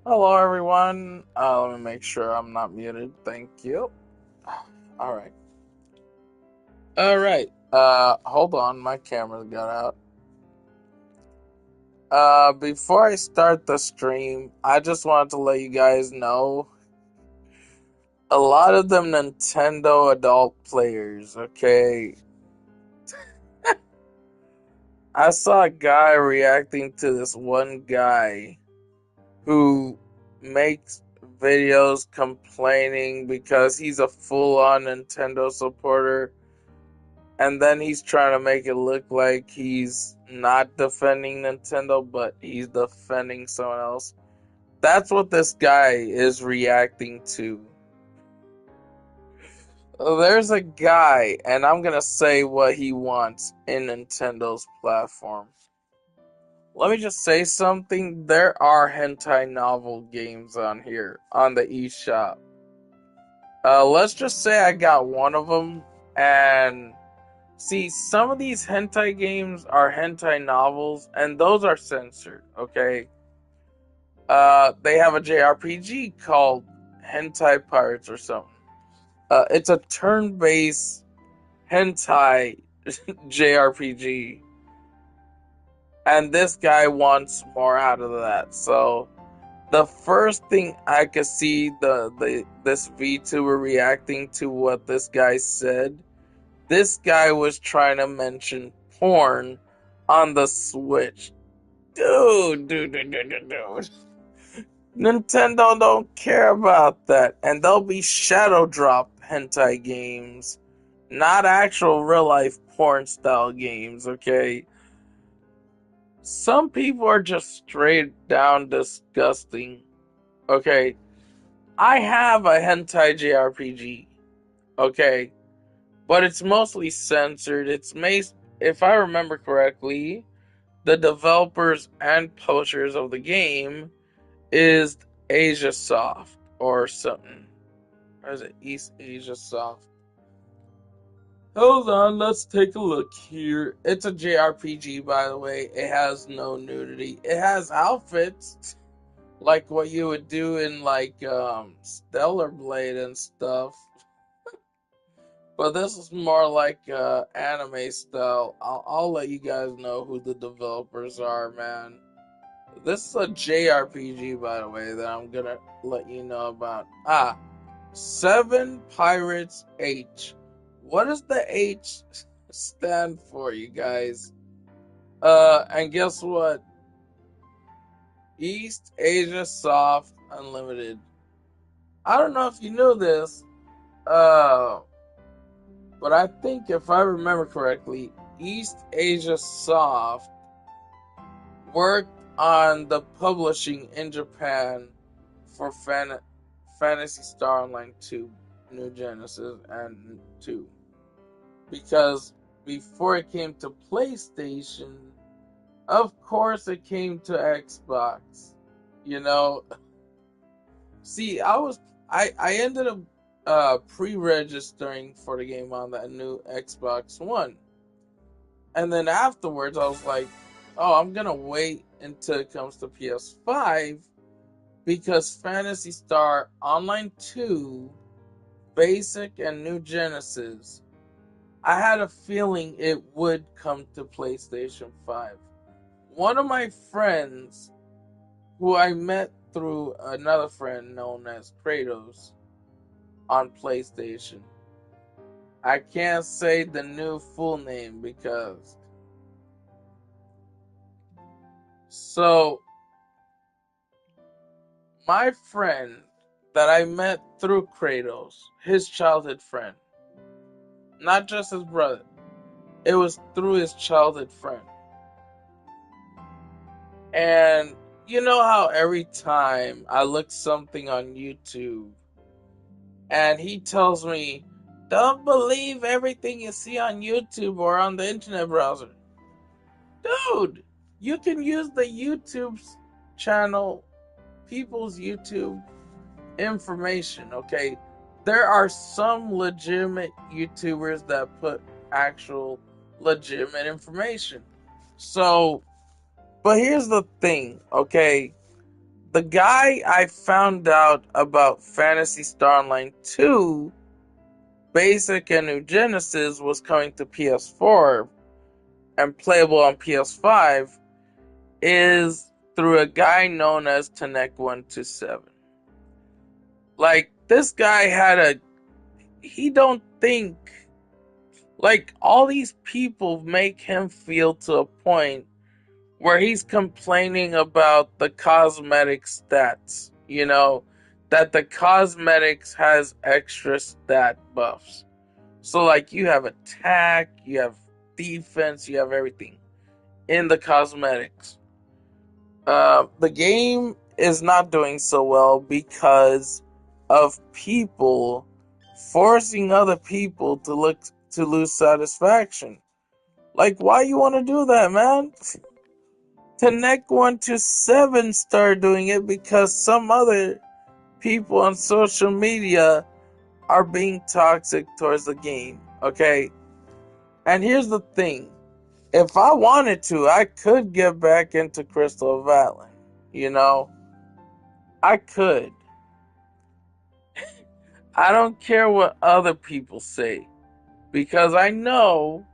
Hello, everyone. Let me make sure I'm not muted. Thank you. All right. All right. Hold on. My camera got out. Before I start the stream, I just wanted to let you guys know a lot of them Nintendo adult players, okay? I saw a guy reacting to this one guy who makes videos complaining because he's a full on Nintendo supporter, and then he's trying to make it look like he's not defending Nintendo, but he's defending someone else. That's what this guy is reacting to. There's a guy, and I'm gonna say what he wants in Nintendo's platform. Let me just say something. There are hentai novel games on here on the eShop. Let's just say I got one of them, and see, some of these hentai games are hentai novels, and those are censored, okay? They have a JRPG called Hentai Pirates or something. It's a turn based hentai JRPG, and this guy wants more out of that. So, the first thing I could see this VTuber reacting to what this guy said, this guy was trying to mention porn on the Switch. Dude. Nintendo don't care about that. And they'll be shadow drop hentai games, not actual real life porn style games, okay? Some people are just straight down disgusting, okay? I have a hentai JRPG, okay? But it's mostly censored. If I remember correctly, the developers and publishers of the game is Asia Soft or something. Or is it East Asia Soft? Hold on, let's take a look here. It's a JRPG, by the way. It has no nudity. It has outfits like what you would do in like Stellar Blade and stuff. But this is more like anime style. I'll let you guys know who the developers are, man. This is a JRPG, by the way, that I'm gonna let you know about. Seven Pirates H. What does the H stand for, you guys? And guess what? East Asia Soft Unlimited. I don't know if you knew this, uh, but I think if I remember correctly, East Asia Soft worked on the publishing in Japan for Phantasy Star Online 2, New Genesis, and 2. Because before it came to PlayStation, of course it came to Xbox. You know, see, I ended up pre-registering for the game on that new Xbox One. And then afterwards I was like, "Oh, I'm going to wait until it comes to PS5 because Phantasy Star Online 2, Basic and New Genesis, I had a feeling it would come to PlayStation 5." One of my friends, who I met through another friend known as Kratos on PlayStation, I can't say the new full name because. So, my friend that I met through Kratos, his childhood friend, not just his brother, it was through his childhood friend. And you know how every time I look something on YouTube and he tells me, "Don't believe everything you see on YouTube or on the internet browser." Dude, you can use the YouTube channel, people's YouTube information, okay? There are some legitimate YouTubers that put actual legitimate information. So, but here's the thing, okay? the guy I found out about Phantasy Star Online 2 Basic and New Genesis was coming to PS4 and playable on PS5 is through a guy known as Tanek127. Like, this guy he don't think, like, all these people make him feel to a point where he's complaining about the cosmetic stats, that the cosmetics has extra stat buffs. So, like, you have attack, you have defense, you have everything in the cosmetics. The game is not doing so well because of people forcing other people to lose satisfaction. Like, why you want to do that, man? Connect127 started doing it because some other people on social media are being toxic towards the game. Okay, and here's the thing: if I wanted to, I could get back into Crystal Valley. You know, I could. I don't care what other people say because I know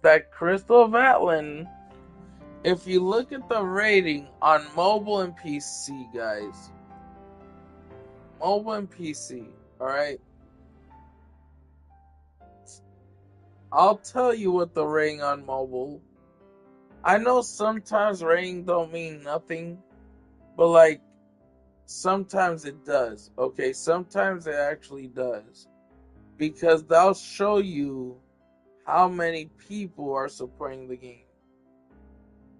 that Crystal Valley, if you look at the rating on mobile and PC, guys, mobile and PC, alright? I'll tell you what the rating on mobile. I know sometimes rating don't mean nothing, but like sometimes it does. Okay, sometimes it actually does. Because they'll show you how many people are supporting the game.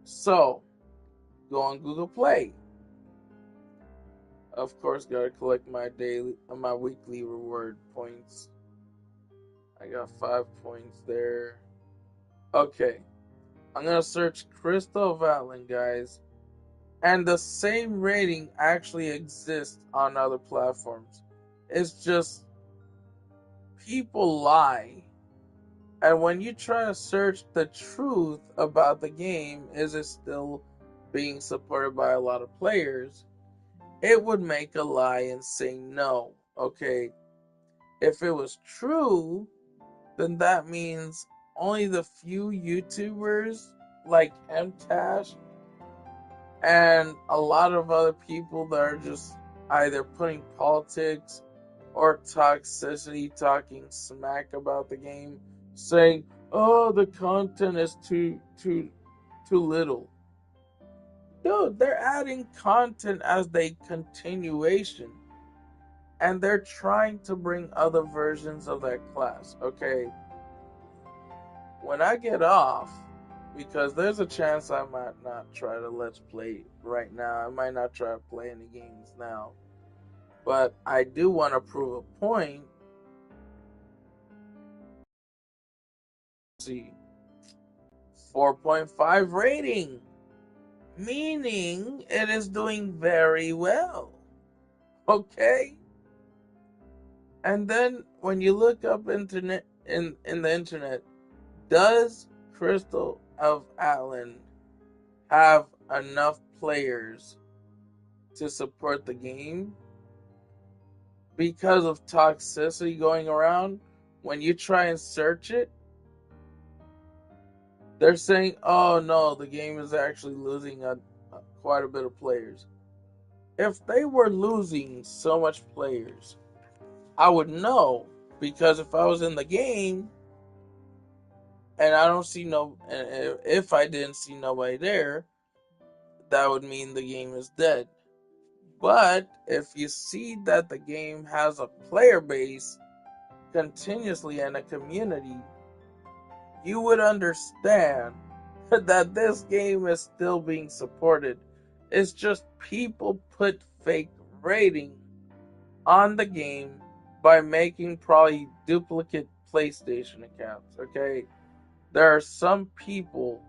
So, go on Google Play. Of course, gotta collect my weekly reward points. I got 5 points there. Okay, I'm gonna search Crystal Valley, guys, and the same rating actually exists on other platforms. It's just people lie. And when you try to search the truth about the game, is it still being supported by a lot of players? It would make a lie and say no. Okay, if it was true, then that means only the few YouTubers like MTash and a lot of other people that are just either putting politics or toxicity, talking smack about the game, saying, "Oh, the content is too little." Dude, they're adding content as they continuation, and they're trying to bring other versions of that class. Okay, when I get off, because there's a chance I might not try to let's play right now. I might not try to play any games now. But I do want to prove a point. See, 4.5 rating, meaning it is doing very well. Okay? And then when you look up internet in the internet, does Crystal of Atlan have enough players to support the game? Because of toxicity going around, when you try and search it, they're saying, "Oh no, the game is actually losing quite a bit of players." If they were losing so much players, I would know, because if I was in the game and I don't see no, and if I didn't see nobody there, that would mean the game is dead. But if you see that the game has a player base continuously and a community, you would understand that this game is still being supported. It's just people put fake rating on the game by making probably duplicate PlayStation accounts, okay? There are some people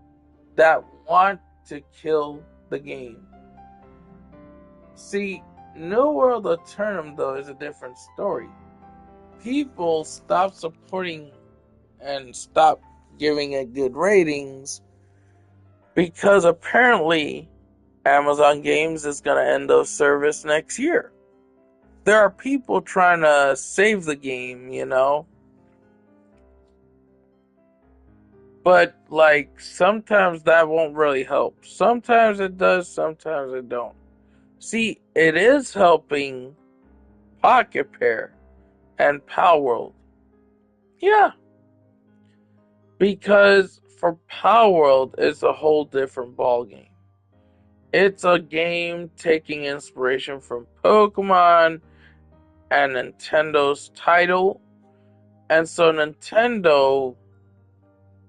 that want to kill the game. See, New World of Tournament, though, is a different story. People stop supporting and stop giving it good ratings because apparently Amazon Games is going to end those service next year. There are people trying to save the game, you know? But like sometimes that won't really help. Sometimes it does, sometimes it don't. See, it is helping Pocket Pair and Power World. Yeah, because for Power World it's a whole different ballgame. It's a game taking inspiration from Pokemon and Nintendo's title. And so Nintendo,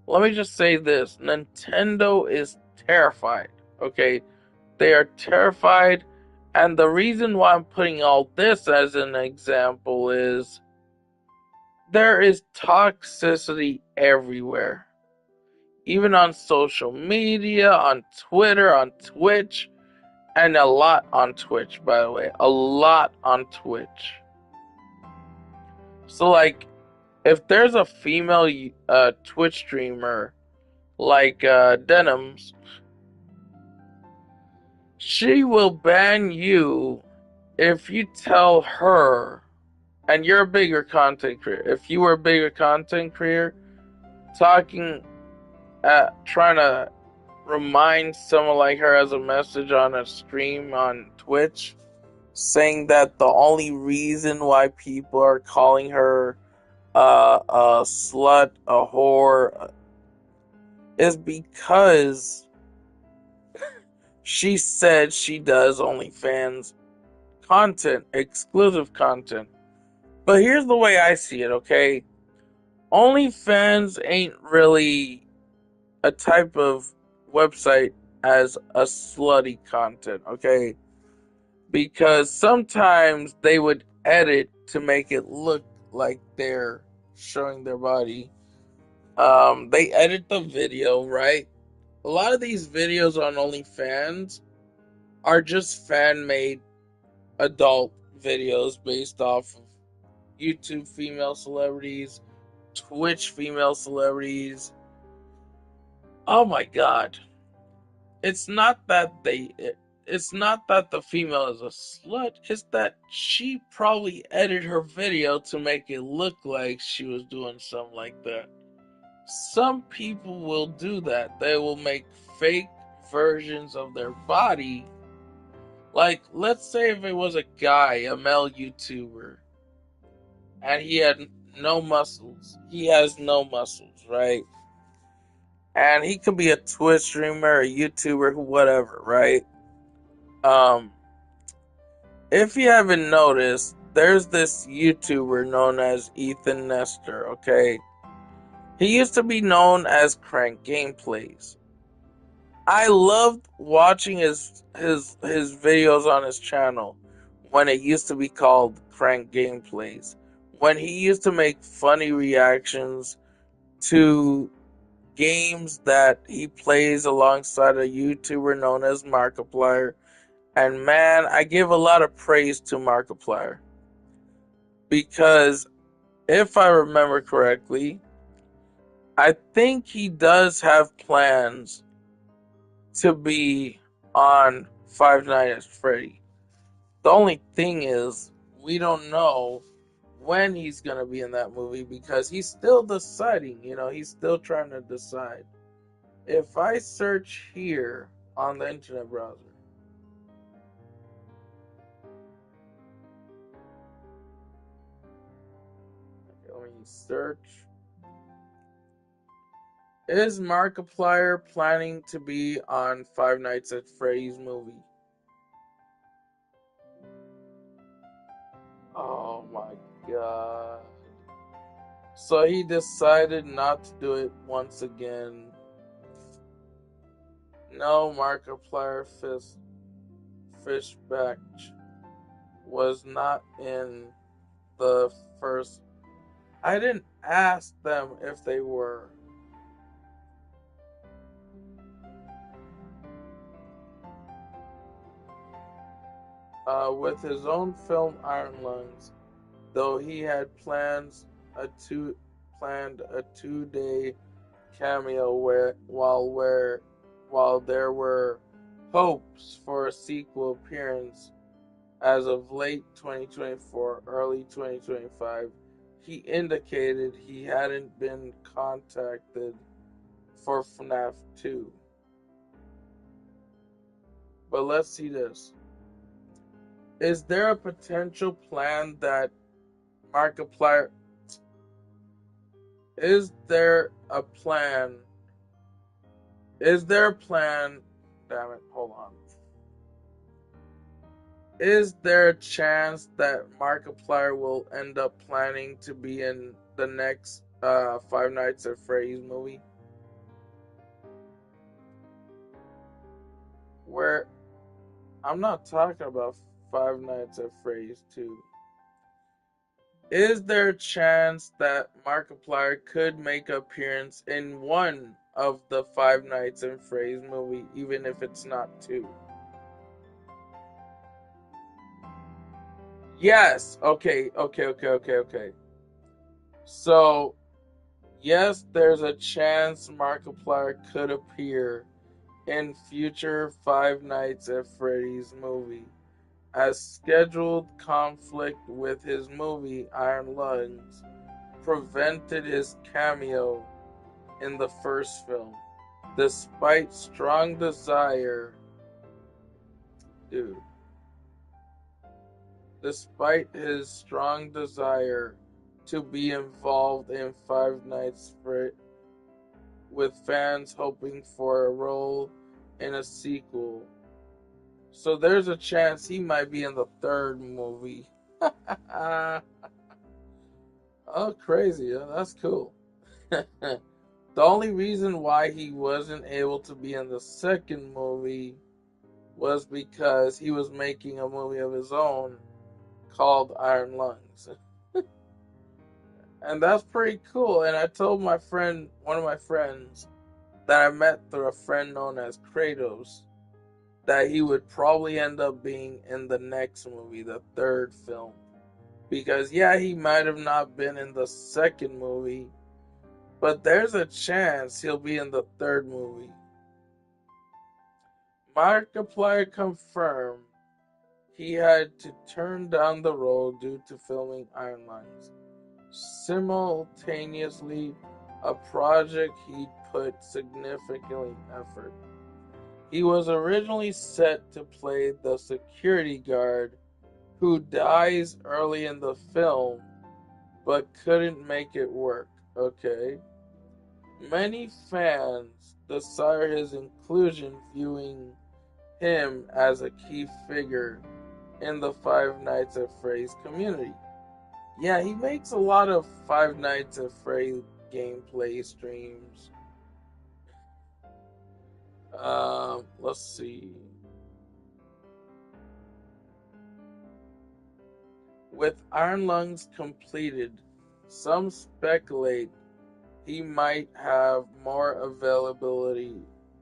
let me just say this, Nintendo is terrified. Okay, they are terrified, and the reason why I'm putting all this as an example is there is toxicity everywhere. Even on social media, on Twitter, on Twitch, and a lot on Twitch, by the way. A lot on Twitch. So, like, if there's a female Twitch streamer like Denims, she will ban you if you tell her, and you're a bigger content creator. If you were a bigger content creator, talking, trying to remind someone like her as a message on a stream on Twitch, saying that the only reason why people are calling her a slut, a whore, is because she said she does OnlyFans content, exclusive content. But here's the way I see it, okay? OnlyFans ain't really a type of website as a slutty content, okay? Because sometimes they would edit to make it look like they're showing their body. They edit the video, right? A lot of these videos on OnlyFans are just fan-made adult videos based off of YouTube female celebrities, Twitch female celebrities. Oh my god. It's not that it's not that the female is a slut, it's that she probably edited her video to make it look like she was doing something like that. Some people will do that. They will make fake versions of their body. Like, let's say if it was a guy, a male YouTuber, and he had no muscles. He has no muscles, right? And he could be a Twitch streamer, a YouTuber, whatever, right? Um, if you haven't noticed, there's this YouTuber known as Ethan Nestor, okay? He used to be known as Crank Gameplays. I loved watching his videos on his channel when it used to be called Crank Gameplays. When he used to make funny reactions to games that he plays alongside a YouTuber known as Markiplier. And man, I give a lot of praise to Markiplier. Because if I remember correctly, I think he does have plans to be on Five Nights at Freddy. The only thing is, we don't know when he's gonna be in that movie because he's still deciding, he's still trying to decide. If I search here on the internet browser, let me search. Is Markiplier planning to be on Five Nights at Freddy's movie? Oh my god. So he decided not to do it once again. No, Markiplier Fishback was not in the first. I didn't ask them if they were. With his own film Iron Lungs, though he had planned a 2-day cameo while there were hopes for a sequel appearance as of late 2024, early 2025. He indicated he hadn't been contacted for FNAF 2. But let's see this. Is there a potential plan that Markiplier. Is there a plan? Is there a plan? Damn it, hold on. Is there a chance that Markiplier will end up planning to be in the next Five Nights at Freddy's movie? Where I'm not talking about Five Nights at Freddy's 2. Is there a chance that Markiplier could make an appearance in one of the Five Nights at Freddy's movie, even if it's not two? Yes. Okay. So, yes, there's a chance Markiplier could appear in future Five Nights at Freddy's movie, as scheduled conflict with his movie Iron Lungs prevented his cameo in the first film. Despite strong desire, dude, despite his strong desire to be involved in Five Nights with fans hoping for a role in a sequel. So there's a chance he might be in the third movie. Oh, crazy. That's cool. The only reason why he wasn't able to be in the second movie was because he was making a movie of his own called Iron Lungs. And that's pretty cool. And I told my friend, one of my friends, that I met through a friend known as Kratos, that he would probably end up being in the next movie, the third film. Because, yeah, he might have not been in the second movie, but there's a chance he'll be in the third movie. Markiplier confirmed he had to turn down the role due to filming Iron Lungs. Simultaneously, a project he'd put significant effort. He was originally set to play the security guard who dies early in the film but couldn't make it work. Okay. Many fans desire his inclusion, viewing him as a key figure in the Five Nights at Freddy's community. Yeah, he makes a lot of Five Nights at Freddy's gameplay streams. Let's see. With Iron Lungs completed, some speculate he might have more availability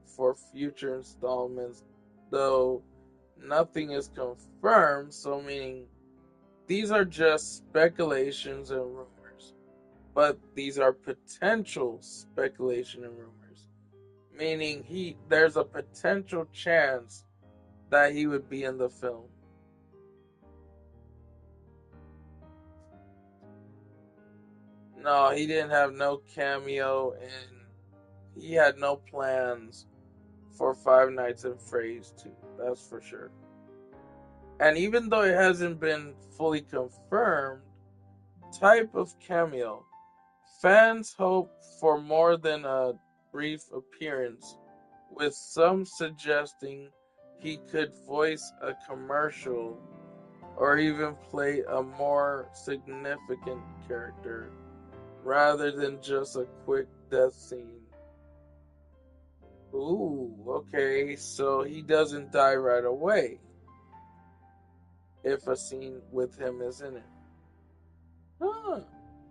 for future installments, though nothing is confirmed, so meaning these are just speculations and rumors. But these are potential speculation and rumors, meaning there's a potential chance that he would be in the film. No, he didn't have no cameo, and he had no plans for Five Nights at Freddy's 2. That's for sure. And even though it hasn't been fully confirmed, type of cameo, fans hope for more than a brief appearance, with some suggesting he could voice a commercial or even play a more significant character rather than just a quick death scene. Ooh, okay, so he doesn't die right away if a scene with him is in it. Huh.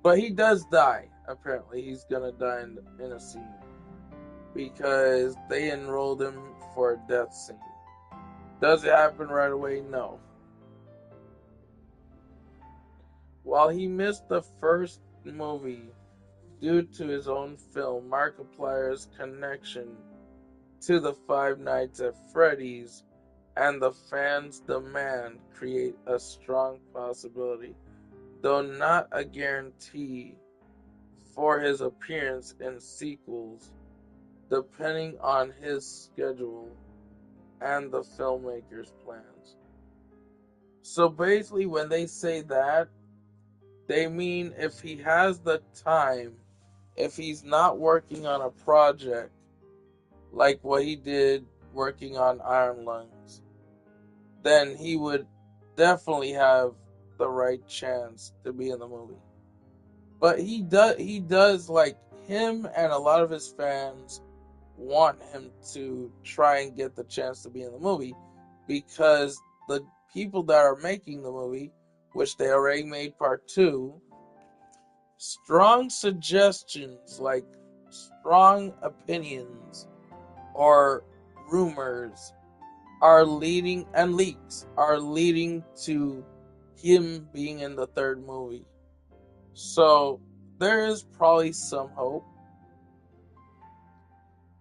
But he does die, apparently. He's gonna die in a scene. Because they enrolled him for a death scene. Does it happen right away? No. While he missed the first movie due to his own film, Markiplier's connection to the Five Nights at Freddy's and the fans' demand create a strong possibility, though not a guarantee, for his appearance in sequels, depending on his schedule and the filmmaker's plans. So basically, when they say that, they mean if he has the time, if he's not working on a project like what he did working on Iron Lungs, then he would definitely have the right chance to be in the movie. But he does like him and a lot of his fans want him to try and get the chance to be in the movie because the people that are making the movie, which they already made part 2, strong suggestions like strong opinions or rumors are leading and leaks are leading to him being in the third movie. So there is probably some hope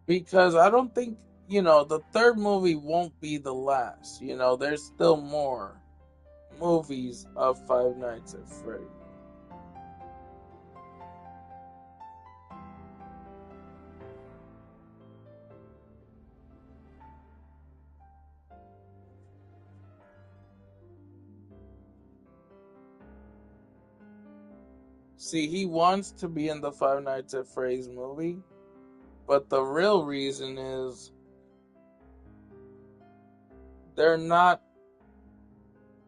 because I don't think, the third movie won't be the last. There's still more movies of Five Nights at Freddy. See, he wants to be in the Five Nights at Freddy's movie, but the real reason is they're not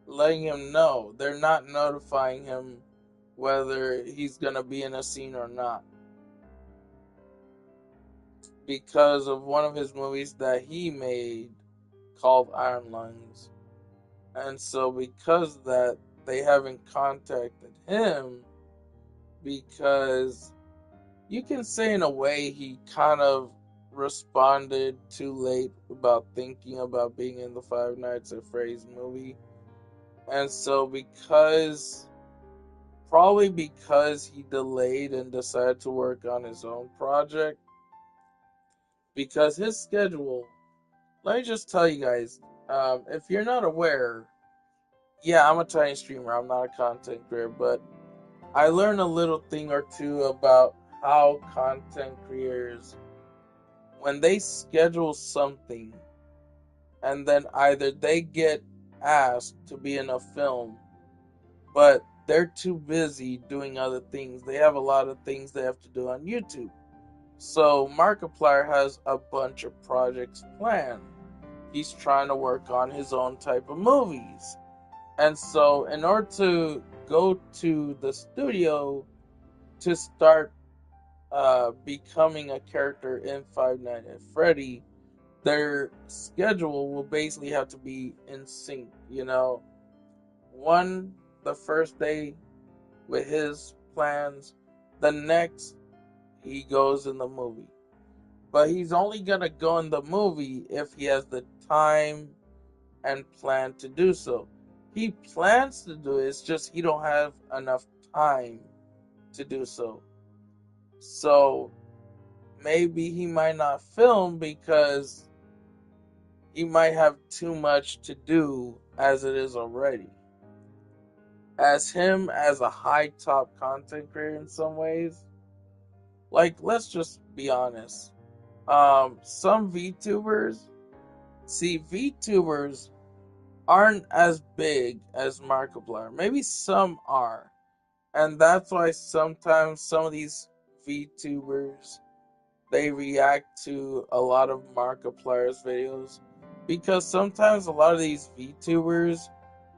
letting him know. They're not notifying him whether he's going to be in a scene or not because of one of his movies that he made called Iron Lungs. And so, because of that, they haven't contacted him because you can say, in a way, he kind of responded too late about thinking about being in the Five Nights at Freddy's movie. And so, probably because he delayed and decided to work on his own project, because his schedule, let me just tell you guys, if you're not aware, yeah, I'm a tiny streamer, I'm not a content creator, but I learned a little thing or two about how content creators, when they schedule something, and then either they get asked to be in a film, but they're too busy doing other things. They have a lot of things they have to do on YouTube. So Markiplier has a bunch of projects planned. He's trying to work on his own type of movies. And so in order to go to the studio to start becoming a character in Five Nights at Freddy, their schedule will basically have to be in sync. One, the first day with his plans, the next he goes in the movie. But he's only gonna go in the movie if he has the time and plan to do so. He plans to do it, it's just he don't have enough time to do so. So maybe he might not film because he might have too much to do as it is already. As him as a high top content creator in some ways, like let's just be honest. Some VTubers, see VTubers aren't as big as Markiplier. Maybe some are. And that's why sometimes some of these VTubers, they react to a lot of Markiplier's videos, because sometimes a lot of these VTubers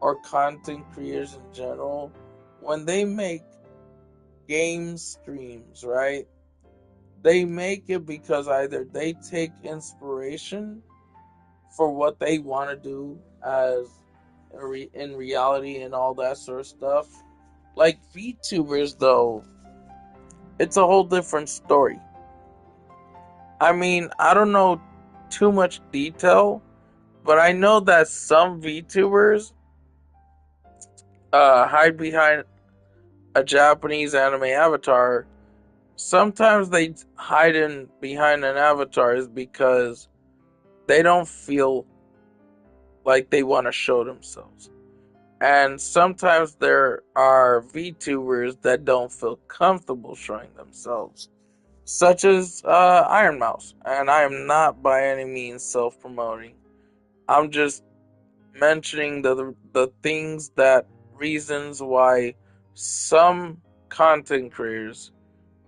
or content creators in general, when they make game streams, right? They make it because either they take inspiration for what they want to do as in reality and all that sort of stuff. Like VTubers, though, it's a whole different story. I mean, I don't know too much detail, but I know that some VTubers hide behind a Japanese anime avatar. Sometimes they hide in behind an avatar is because they don't feel like they want to show themselves. And sometimes there are VTubers that don't feel comfortable showing themselves, such as Iron Mouse. And I am not by any means self promoting. I'm just mentioning the things that reasons why some content creators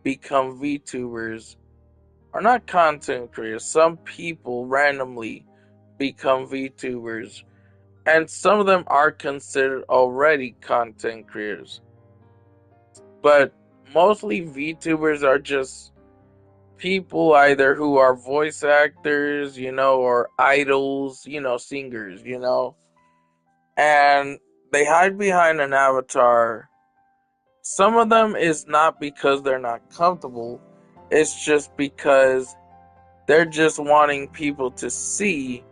become VTubers, or not content creators, some people randomly become VTubers, and some of them are considered already content creators. But mostly VTubers are just people either who are voice actors, or idols, singers, and they hide behind an avatar. Some of them is not because they're not comfortable, it's just because they're just wanting people to see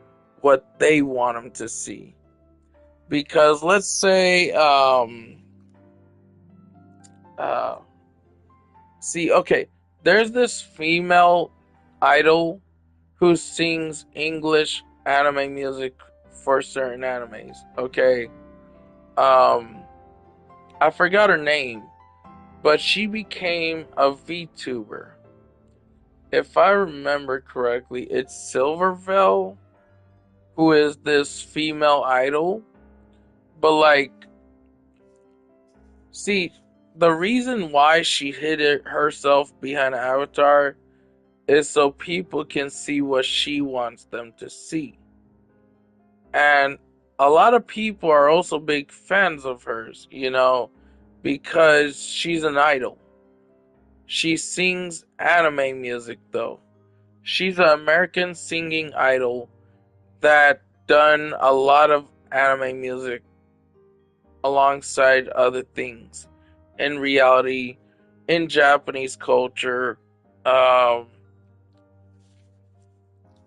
what they want them to see. Because let's say, uh, okay, there's this female idol who sings English anime music for certain animes. Okay, um, I forgot her name, but she became a VTuber. If I remember correctly, it's Silverville, who is this female idol. But like, see, the reason why she hid herself behind an avatar is so people can see what she wants them to see. And a lot of people are also big fans of hers, because she's an idol. She sings anime music though. She's an American singing idol that done a lot of anime music alongside other things in reality, in Japanese culture. Um,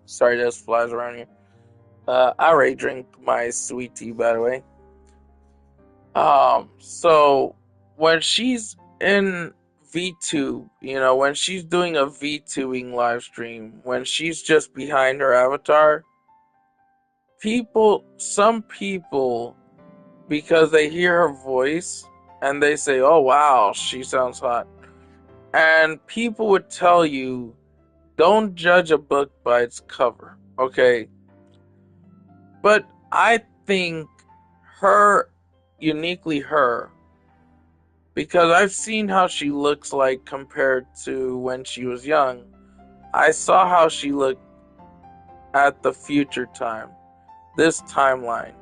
Sorry, there's flies around here. I already drink my sweet tea, by the way. So when she's in VTube, when she's doing a VTubing live stream, when she's just behind her avatar, some people, because they hear her voice and they say, "Oh wow, she sounds hot," and people would tell you, "Don't judge a book by its cover," okay? But I think her, uniquely her, because I've seen how she looks like compared to when she was young. I saw how she looked at the future time, this timeline.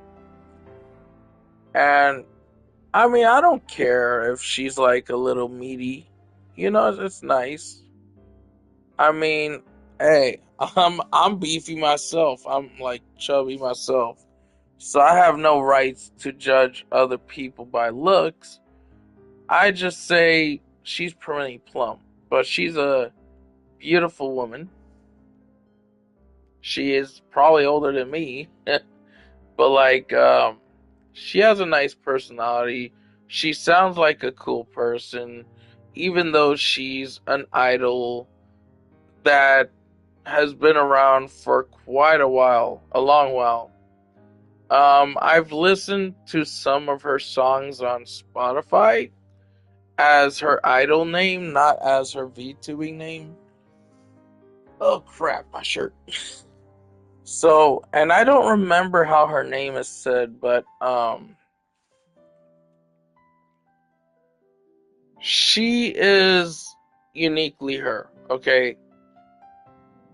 And I mean, I don't care if she's like a little meaty. It's nice. I mean, hey, I'm beefy myself. I'm like chubby myself. So I have no rights to judge other people by looks. I just say she's pretty plump, but she's a beautiful woman. She is probably older than me, but like, she has a nice personality. She sounds like a cool person, even though she's an idol that has been around for quite a while, a long while. I've listened to some of her songs on Spotify as her idol name, not as her VTubing name. Oh crap, my shirt. So, and I don't remember how her name is said, but she is uniquely her, okay?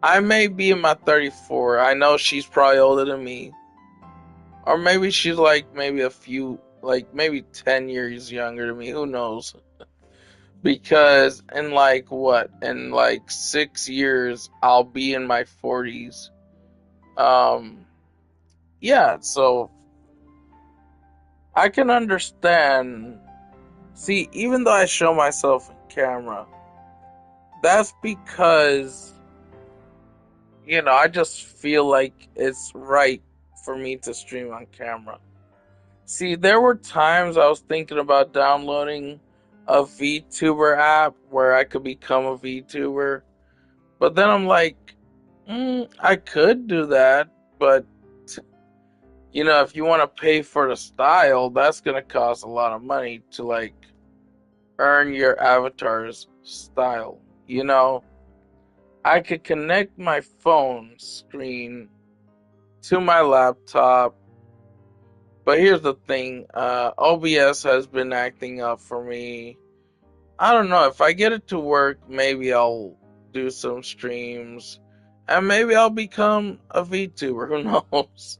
I may be in my 34. I know she's probably older than me. Or maybe she's like maybe a few, like maybe 10 years younger than me. Who knows? Because in like what? In like 6 years, I'll be in my 40s. Um, yeah, so I can understand. See, even though I show myself in camera, that's because, I just feel like it's right for me to stream on camera. See, there were times I was thinking about downloading a VTuber app where I could become a VTuber, but then I'm like, I could do that, but if you want to pay for the style, that's gonna cost a lot of money to like earn your avatar's style. You know, I could connect my phone screen to my laptop, but here's the thing: OBS has been acting up for me. I don't know if I get it to work. Maybe I'll do some streams, and maybe I'll become a VTuber. Who knows?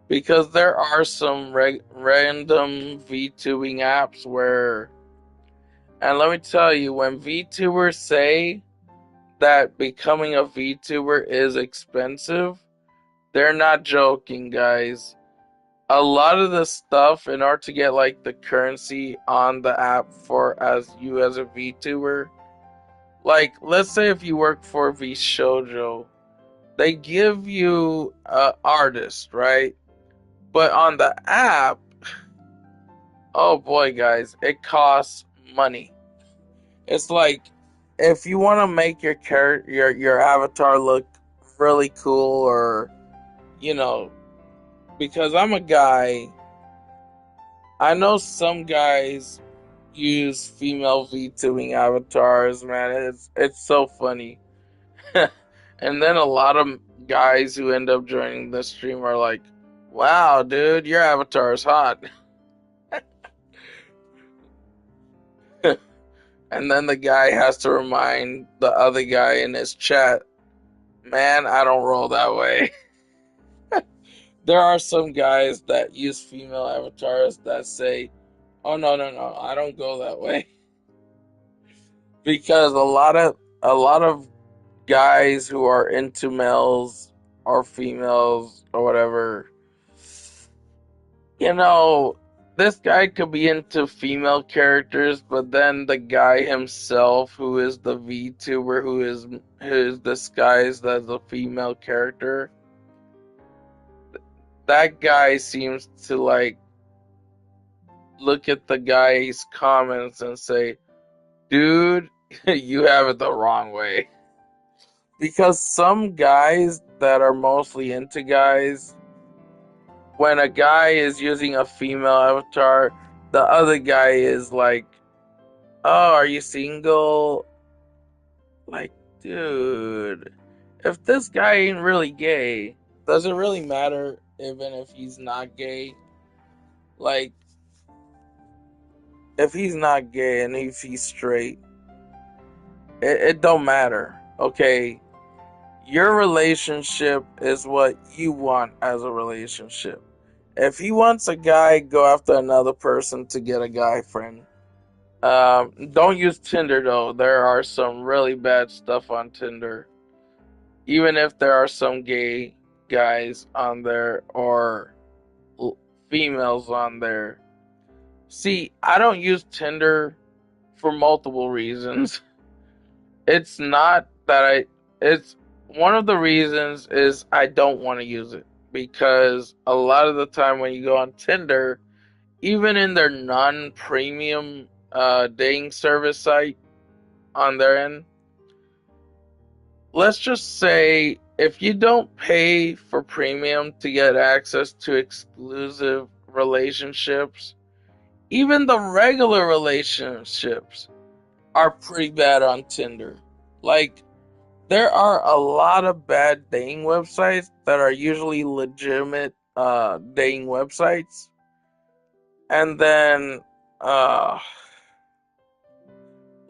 Because there are some random VTubing apps where, and let me tell you, when VTubers say that becoming a VTuber is expensive, they're not joking, guys. A lot of the stuff, in order to get like the currency on the app for as you as a VTuber, like let's say if you work for VShojo, they give you an artist, right? But on the app, oh boy, guys, it costs money. It's like if you want to make your character, your avatar look really cool, or you know, because I'm a guy, I know some guys use female VTubing avatars. Man, it's so funny. And then a lot of guys who end up joining the stream are like, "Wow, dude, your avatar is hot." And then the guy has to remind the other guy in his chat, man, I don't roll that way. There are some guys that use female avatars that say, oh no, no, no, I don't go that way. Because a lot of guys who are into males or females or whatever, you know, this guy could be into female characters, but then the guy himself, who is the VTuber, who is disguised as a female character, that guy seems to like look at the guy's comments and say, "Dude, you have it the wrong way." Because some guys that are mostly into guys, when a guy is using a female avatar, the other guy is like, "Oh, are you single?" Like, dude, if this guy ain't really gay, does it really matter even if he's not gay? Like, if he's not gay and if he's straight, it don't matter. Okay, your relationship is what you want as a relationship. If he wants a guy, go after another person to get a guy friend. Don't use Tinder though. There are some really bad stuff on Tinder. Even if there are some gay guys on there or females on there. See, I don't use Tinder for multiple reasons. It's not that it's one of the reasons is I don't want to use it because a lot of the time when you go on Tinder, even in their non-premium dating service site on their end, let's just say if you don't pay for premium to get access to exclusive relationships, even the regular relationships are pretty bad on Tinder. Like, there are a lot of bad dating websites that are usually legitimate dating websites. And then, uh,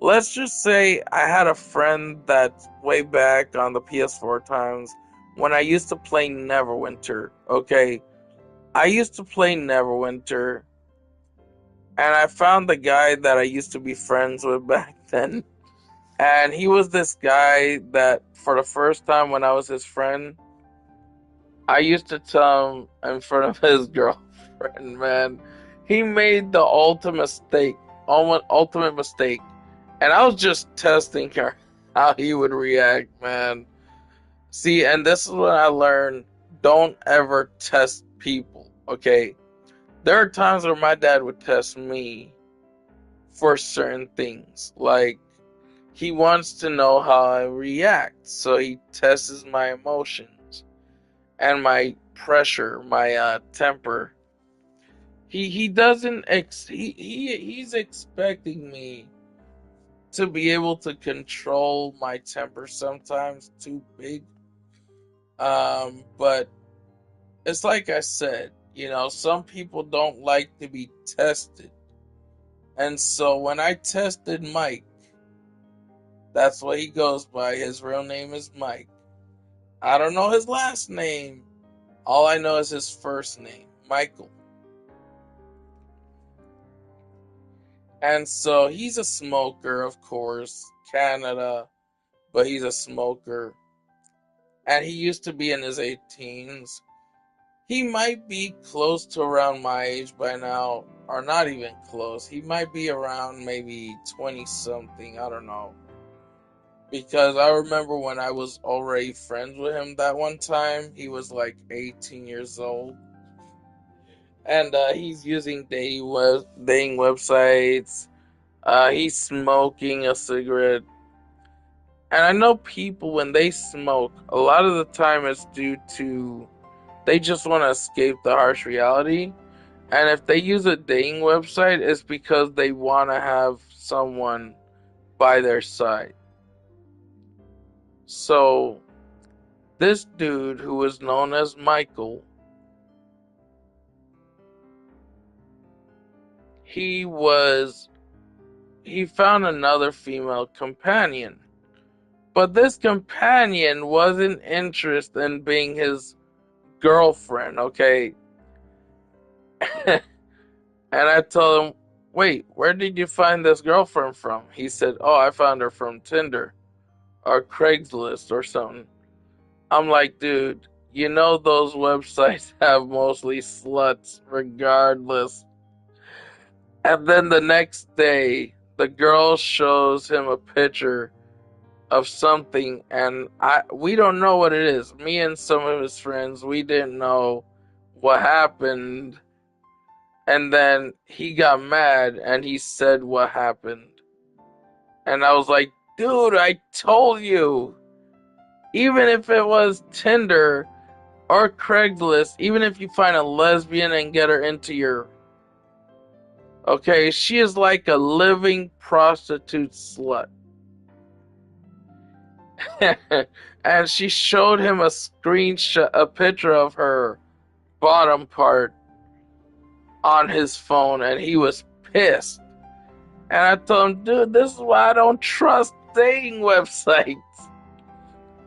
let's just say I had a friend that way back on the PS4 times when I used to play Neverwinter. Okay, I used to play Neverwinter, and I found the guy that I used to be friends with back then. And he was this guy that, for the first time when I was his friend, I used to tell him in front of his girlfriend, man, he made the ultimate mistake. And I was just testing her how he would react, man. See, and this is what I learned. Don't ever test people, okay? There are times where my dad would test me for certain things. Like, He wants to know how I react, so he tests my emotions and my pressure, my temper. He doesn't he's expecting me to be able to control my temper sometimes too big. But it's like I said, some people don't like to be tested. And so when I tested Mike, that's what he goes by. His real name is Mike. I don't know his last name. All I know is his first name, Michael. And so he's a smoker, of course, Canada, but he's a smoker. And he used to be in his 18s. He might be close to around my age by now, or not even close. He might be around maybe 20 something, I don't know. Because I remember when I was already friends with him that one time, he was like 18 years old. And he's using dating websites. He's smoking a cigarette. And I know people, when they smoke, a lot of the time it's due to they just want to escape the harsh reality. And if they use a dating website, it's because they want to have someone by their side. So, this dude who was known as Michael, he was he found another female companion. But this companion wasn't interested in being his girlfriend, okay? And I told him, wait, where did you find this girlfriend from? He said, oh, I found her from Tinder or Craigslist or something. I'm like, dude, those websites have mostly sluts regardless. And then the next day, the girl shows him a picture of something, and we don't know what it is. Me and some of his friends, we didn't know what happened. And then he got mad and he said what happened. And I was like, dude, I told you. Even if it was Tinder or Craigslist, even if you find a lesbian and get her into your. Okay, she is like a living prostitute slut. And she showed him a screenshot, a picture of her bottom part on his phone, and he was pissed. And I told him, dude, this is why I don't trust dating websites.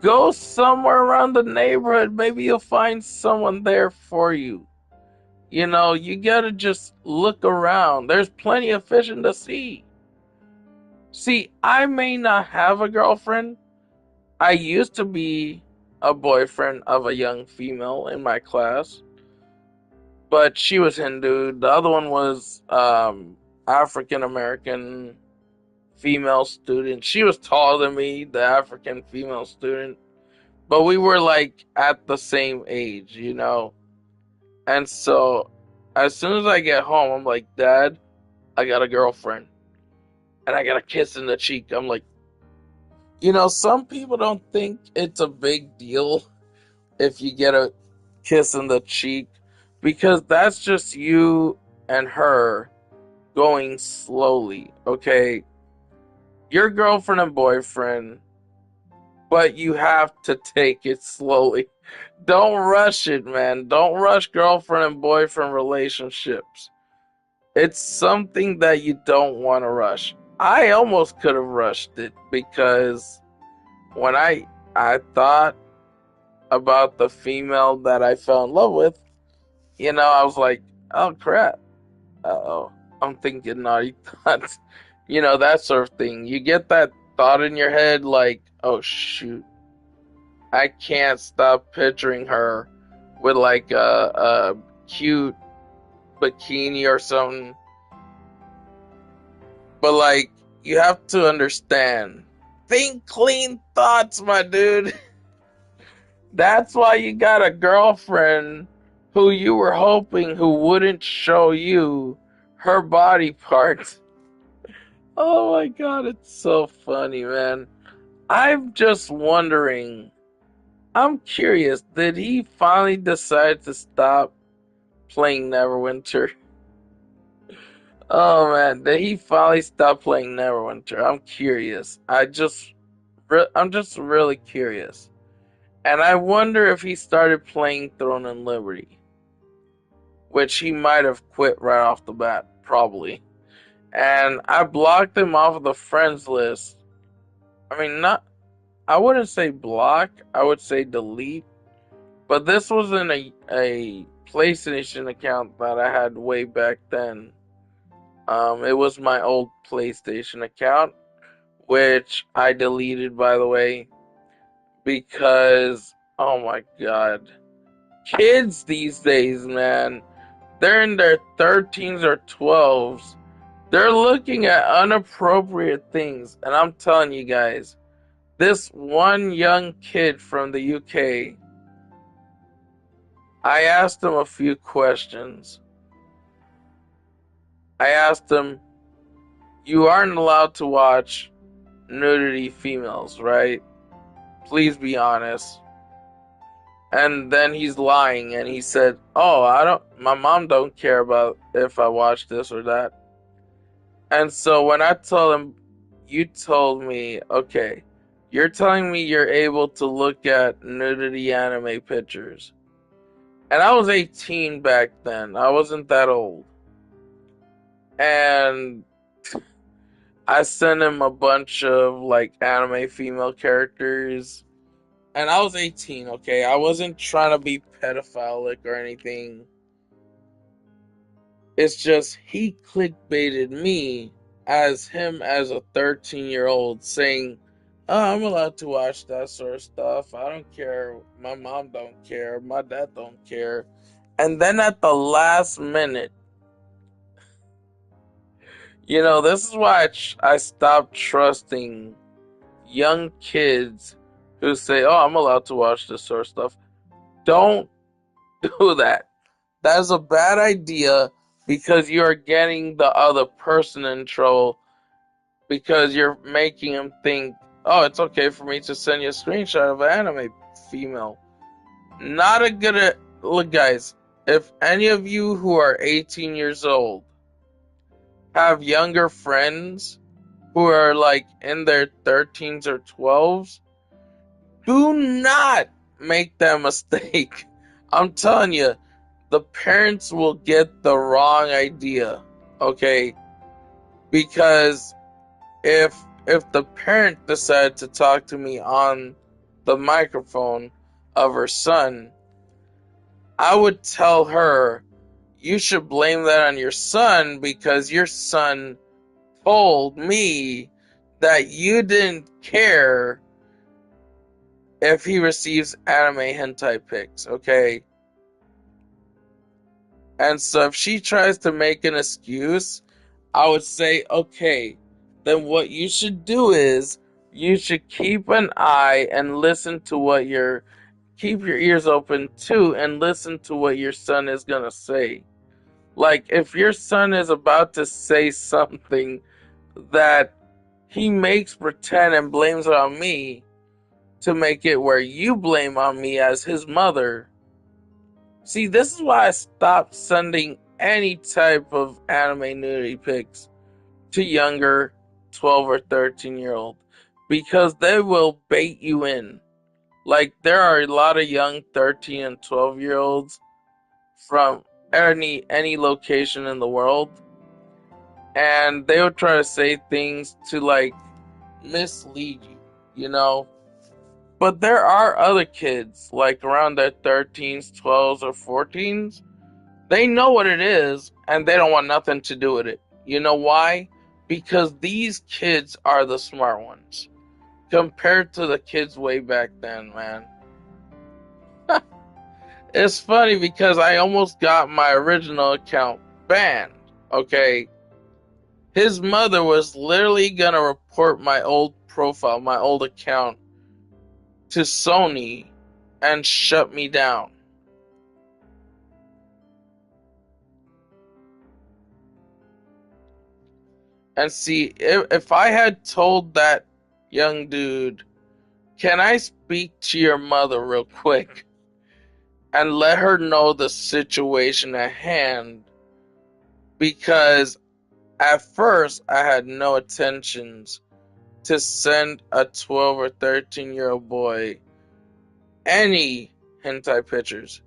Go somewhere around the neighborhood. Maybe you'll find someone there for you. You gotta just look around. There's plenty of fish in the sea. See, I may not have a girlfriend. I used to be a boyfriend of a young female in my class, but she was Hindu. The other one was African American female student. She was taller than me, the African female student, but we were like at the same age. And so as soon as I get home, I'm like, Dad, I got a girlfriend. And I got a kiss in the cheek. I'm like, some people don't think it's a big deal if you get a kiss in the cheek, because that's just you and her going slowly, okay? Your girlfriend and boyfriend, but you have to take it slowly. Don't rush it, man. Don't rush girlfriend and boyfriend relationships. It's something that you don't want to rush. I almost could have rushed it, because when I thought about the female that I fell in love with, I was like, oh crap. Uh-oh. I'm thinking naughty thoughts. That sort of thing. You get that thought in your head like, oh shoot. I can't stop picturing her with like a cute bikini or something. But like, you have to understand. Think clean thoughts, my dude. That's why you got a girlfriend who you were hoping who wouldn't show you her body parts. Oh my god, it's so funny, man. I'm just wondering. I'm curious, did he finally decide to stop playing Neverwinter? Oh man, did he finally stop playing Neverwinter? I'm curious. I'm just really curious. And I wonder if he started playing Throne and Liberty, which he might have quit right off the bat, probably. And I blocked him off of the friends list. I mean, not, I wouldn't say block, I would say delete. But this wasn't a PlayStation account that I had way back then. It was my old PlayStation account, which I deleted, by the way, because, oh my god. Kids these days, man, they're in their 13s or 12s. They're looking at inappropriate things. And I'm telling you guys, this one young kid from the UK, I asked him a few questions. I asked him, you aren't allowed to watch nudity females, right? Please be honest. And then he's lying and he said, "Oh, my mom don't care about if I watch this or that." And so when I told him, you told me, okay, you're telling me you're able to look at nudity anime pictures. And I was 18 back then. I wasn't that old. And I sent him a bunch of like anime female characters. And I was 18, okay? I wasn't trying to be pedophilic or anything. It's just he clickbaited me as him as a 13-year-old saying, "Oh, I'm allowed to watch that sort of stuff. I don't care. My mom don't care. My dad don't care." And then at the last minute, this is why I stopped trusting young kids who say, "Oh, I'm allowed to watch this sort of stuff." Don't do that. That is a bad idea because you are getting the other person in trouble because you're making him think, oh, it's okay for me to send you a screenshot of an anime female. Not a good. Look, guys, if any of you who are 18 years old have younger friends who are like in their 13s or 12s, do not make that mistake. I'm telling you, the parents will get the wrong idea, okay? Because if the parent decided to talk to me on the microphone of her son, I would tell her, you should blame that on your son because your son told me that you didn't care if he receives anime hentai pics, okay? And so if she tries to make an excuse, I would say, okay, then what you should do is you should keep an eye and listen to keep your ears open too and listen to what your son is gonna say. Like if your son is about to say something that he makes pretend and blames it on me to make it where you blame on me as his mother. See, this is why I stopped sending any type of anime nudity pics to younger 12 or 13-year-old because they will bait you in. Like there are a lot of young 13 and 12-year-olds from any location in the world, and they would try to say things to like mislead you, you know. But there are other kids like around their 13s, 12s, or 14s. They know what it is and they don't want nothing to do with it. You know why? Because these kids are the smart ones compared to the kids way back then, man. It's funny because I almost got my original account banned. Okay. His mother was literally gonna report my old profile, my old account, to Sony and shut me down. And see, if I had told that young dude, can I speak to your mother real quick and let her know the situation at hand? Because at first I had no intentions to send a 12 or 13-year-old boy any hentai pictures.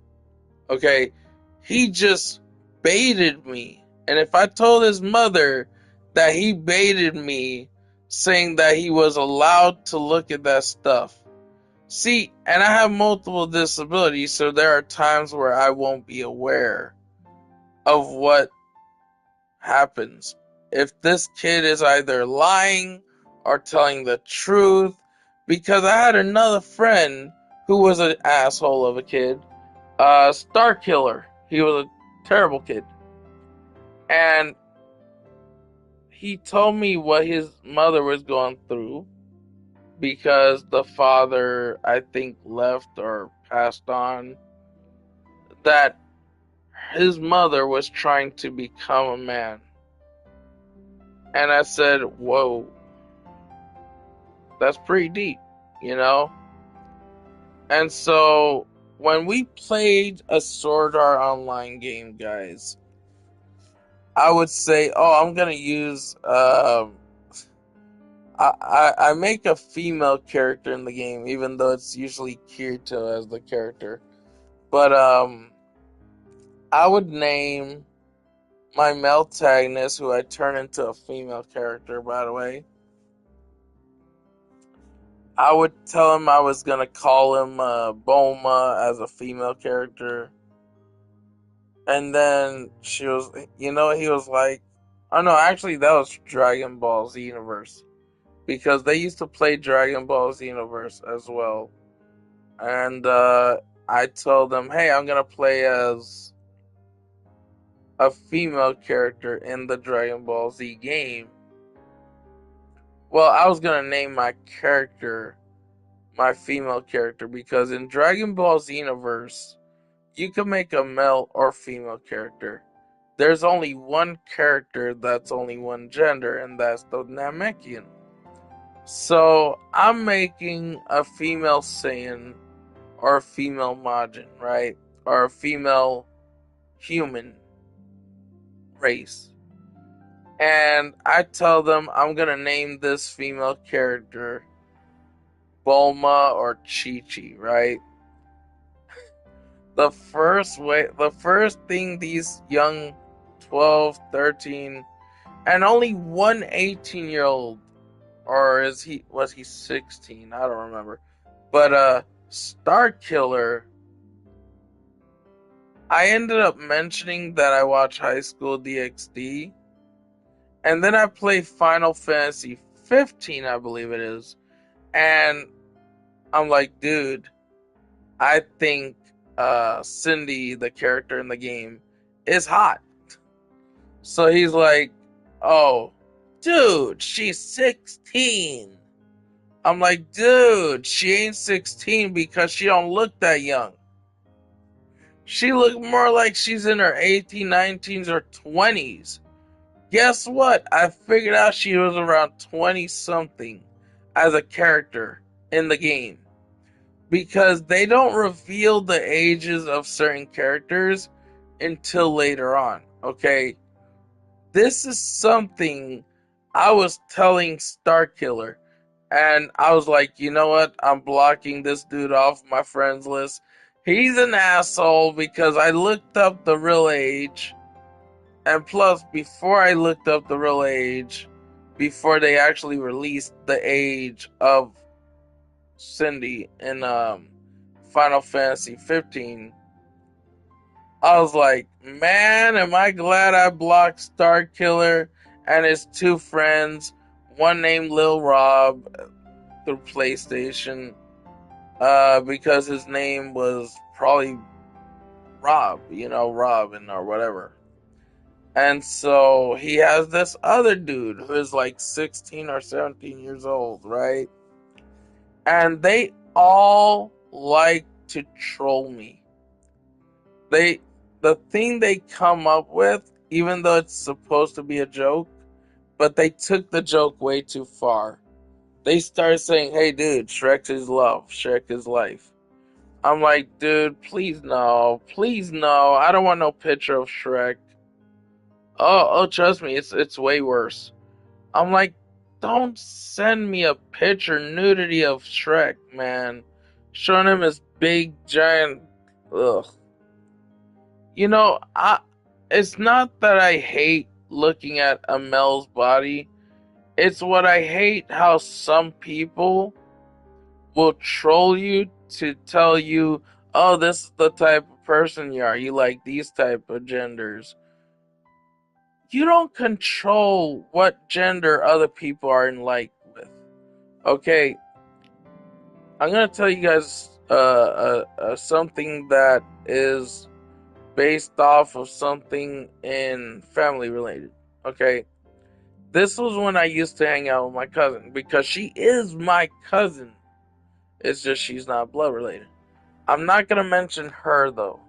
Okay? He just baited me. And if I told his mother that he baited me, saying that he was allowed to look at that stuff. See, and I have multiple disabilities, so there are times where I won't be aware of what happens. If this kid is either lying or telling the truth, because I had another friend who was an asshole of a kid, Star Killer. He was a terrible kid. And he told me what his mother was going through because the father, I think, left or passed on. That his mother was trying to become a man. And I said, whoa, that's pretty deep, you know? And so when we played a Sword Art Online game, guys, I would say, oh, I'm gonna use I make a female character in the game, even though it's usually Kirito as the character. But I would name my male antagonist, who I turn into a female character, by the way. I would tell him I was gonna call him Bulma as a female character. And then she was, he was like, oh no, actually that was Dragon Ball Z Universe. Because they used to play Dragon Ball Z Universe as well. And I told them, hey, I'm gonna play as a female character in the Dragon Ball Z game. Well, I was gonna name my character my female character because in Dragon Ball Z Universe, you can make a male or female character. There's only one character that's only one gender, and that's the Namekian. So I'm making a female Saiyan or a female Majin, right? Or a female human race. And I tell them I'm gonna name this female character Bulma or Chi Chi, right? The first thing these young 12, 13, and only one 18-year-old, or was he 16? I don't remember. But Star Killer, I ended up mentioning that I watch High School DxD, and then I play Final Fantasy 15, I believe it is, and I'm like, dude, I think Cindy, the character in the game, is hot. So he's like, oh, dude, she's 16. I'm like, dude, she ain't 16 because she don't look that young. She look more like she's in her 18, 19s, or 20s. Guess what? I figured out she was around 20 something as a character in the game. Because they don't reveal the ages of certain characters until later on. Okay? This is something I was telling Starkiller. And I was like, you know what? I'm blocking this dude off my friends list. He's an asshole because I looked up the real age. And plus, before I looked up the real age, before they actually released the age of Cindy in Final Fantasy 15, I was like, man, am I glad I blocked Star Killer and his two friends, one named Lil Rob through PlayStation, because his name was probably Rob, Robin or whatever. And so he has this other dude who is like 16 or 17 years old, right? And they all like to troll me. The thing they come up with, even though it's supposed to be a joke, but they took the joke way too far. They started saying, "Hey, dude, Shrek is love. Shrek is life." I'm like, dude, please no, please no. I don't want no picture of Shrek. Oh, trust me, it's way worse. I'm like, don't send me a picture nudity of Shrek, man. Showing him his big giant. Ugh. You know, I. It's not that I hate looking at a male's body. It's what I hate how some people will troll you to tell you, oh, this is the type of person you are. You like these type of genders. You don't control what gender other people are in like with. Okay, I'm gonna tell you guys something that is based off of something in family related. Okay, this was when I used to hang out with my cousin because she is my cousin. It's just she's not blood related. I'm not gonna mention her though.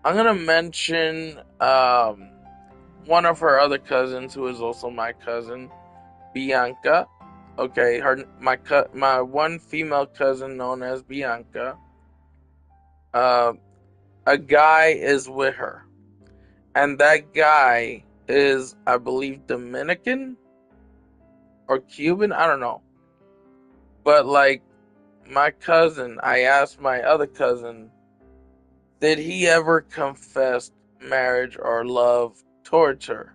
I'm gonna mention one of her other cousins who is also my cousin, Bianca. Okay, my one female cousin known as Bianca. Uh, a guy is with her, and that guy is, I believe, Dominican or Cuban. I don't know, but like my cousin, I asked my other cousin, did he ever confess marriage or love towards her?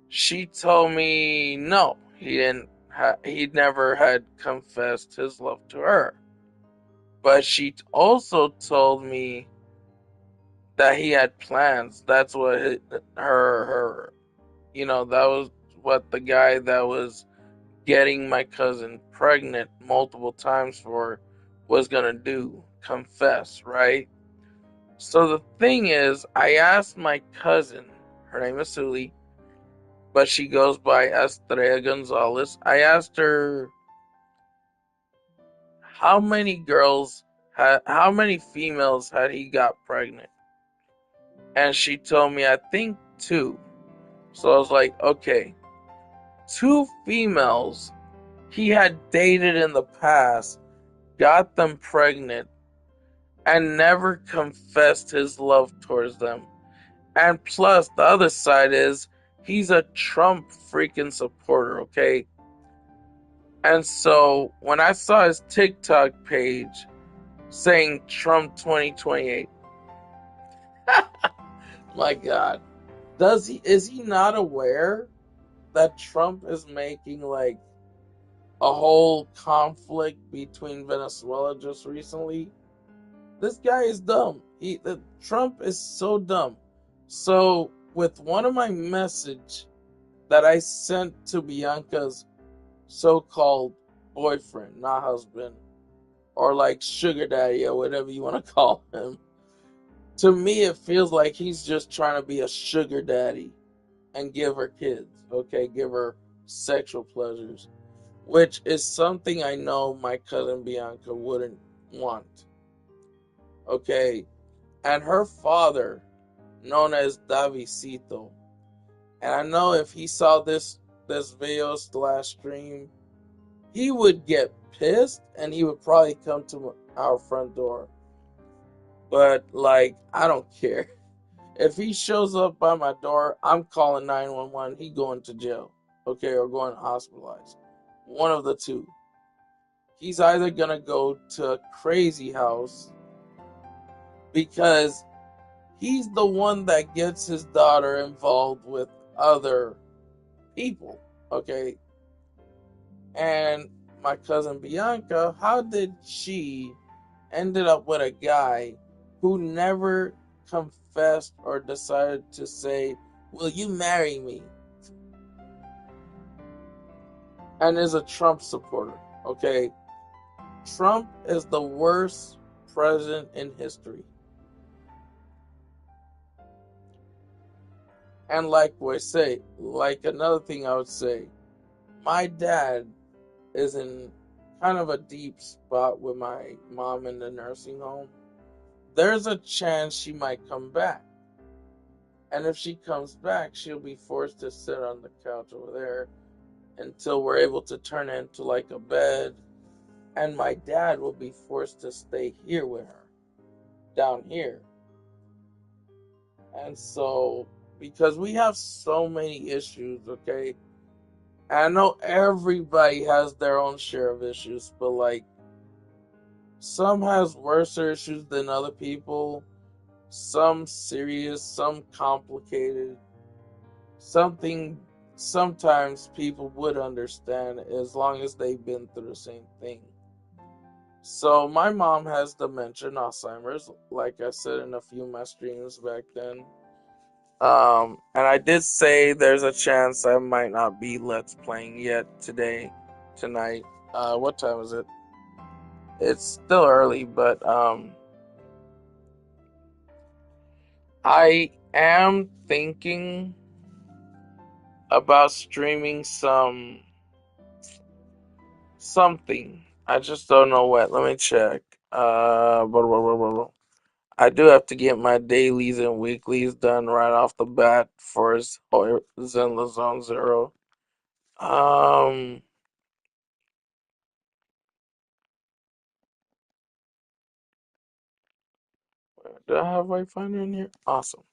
She told me no, he didn't. He never had confessed his love to her. But she also told me that he had plans. That's what her, that was what the guy that was getting my cousin pregnant multiple times for was gonna do. Confess, right? So the thing is, I asked my cousin, her name is Sully, but she goes by Estrella Gonzalez. I asked her how many females had he got pregnant, and she told me I think two. So I was like, okay, two females he had dated in the past, got them pregnant, and never confessed his love towards them. And plus, the other side is he's a Trump freaking supporter, okay? And so when I saw his TikTok page saying Trump 2028, my God, is he not aware that Trump is making like a whole conflict between Venezuela just recently? This guy is dumb. Trump is so dumb. So with one of my message that I sent to Bianca's so-called boyfriend, not husband, or like sugar daddy or whatever you want to call him, to me it feels like he's just trying to be a sugar daddy and give her kids, okay, give her sexual pleasures, which is something I know my cousin Bianca wouldn't want, okay. And her father, known as Davisito, and I know if he saw this video slash stream, he would get pissed and he would probably come to our front door. But like, I don't care. If he shows up by my door, I'm calling 911. He going to jail, okay, or going hospitalized. One of the two. He's either gonna go to a crazy house because he's the one that gets his daughter involved with other people, okay? And my cousin Bianca, how did she ended up with a guy who never confessed or decided to say, will you marry me? And is a Trump supporter, okay? Trump is the worst president in history. And like another thing I would say, my dad is in kind of a deep spot with my mom in the nursing home. There's a chance she might come back. And if she comes back, she'll be forced to sit on the couch over there until we're able to turn it into like a bed. And my dad will be forced to stay here with her, down here. And so, because we have so many issues, okay? I know everybody has their own share of issues, but like some has worse issues than other people. Some serious, some complicated. Something sometimes people would understand as long as they've been through the same thing. So my mom has dementia and Alzheimer's, like I said in a few of my streams back then. And I did say there's a chance I might not be Let's Playing yet tonight. What time is it? It's still early, but I am thinking about streaming something. I just don't know what. Let me check. Blah, blah, blah, blah, blah. I do have to get my dailies and weeklies done right off the bat for Zenless Zone Zero. Um, do I have Wayfinder in here? Awesome.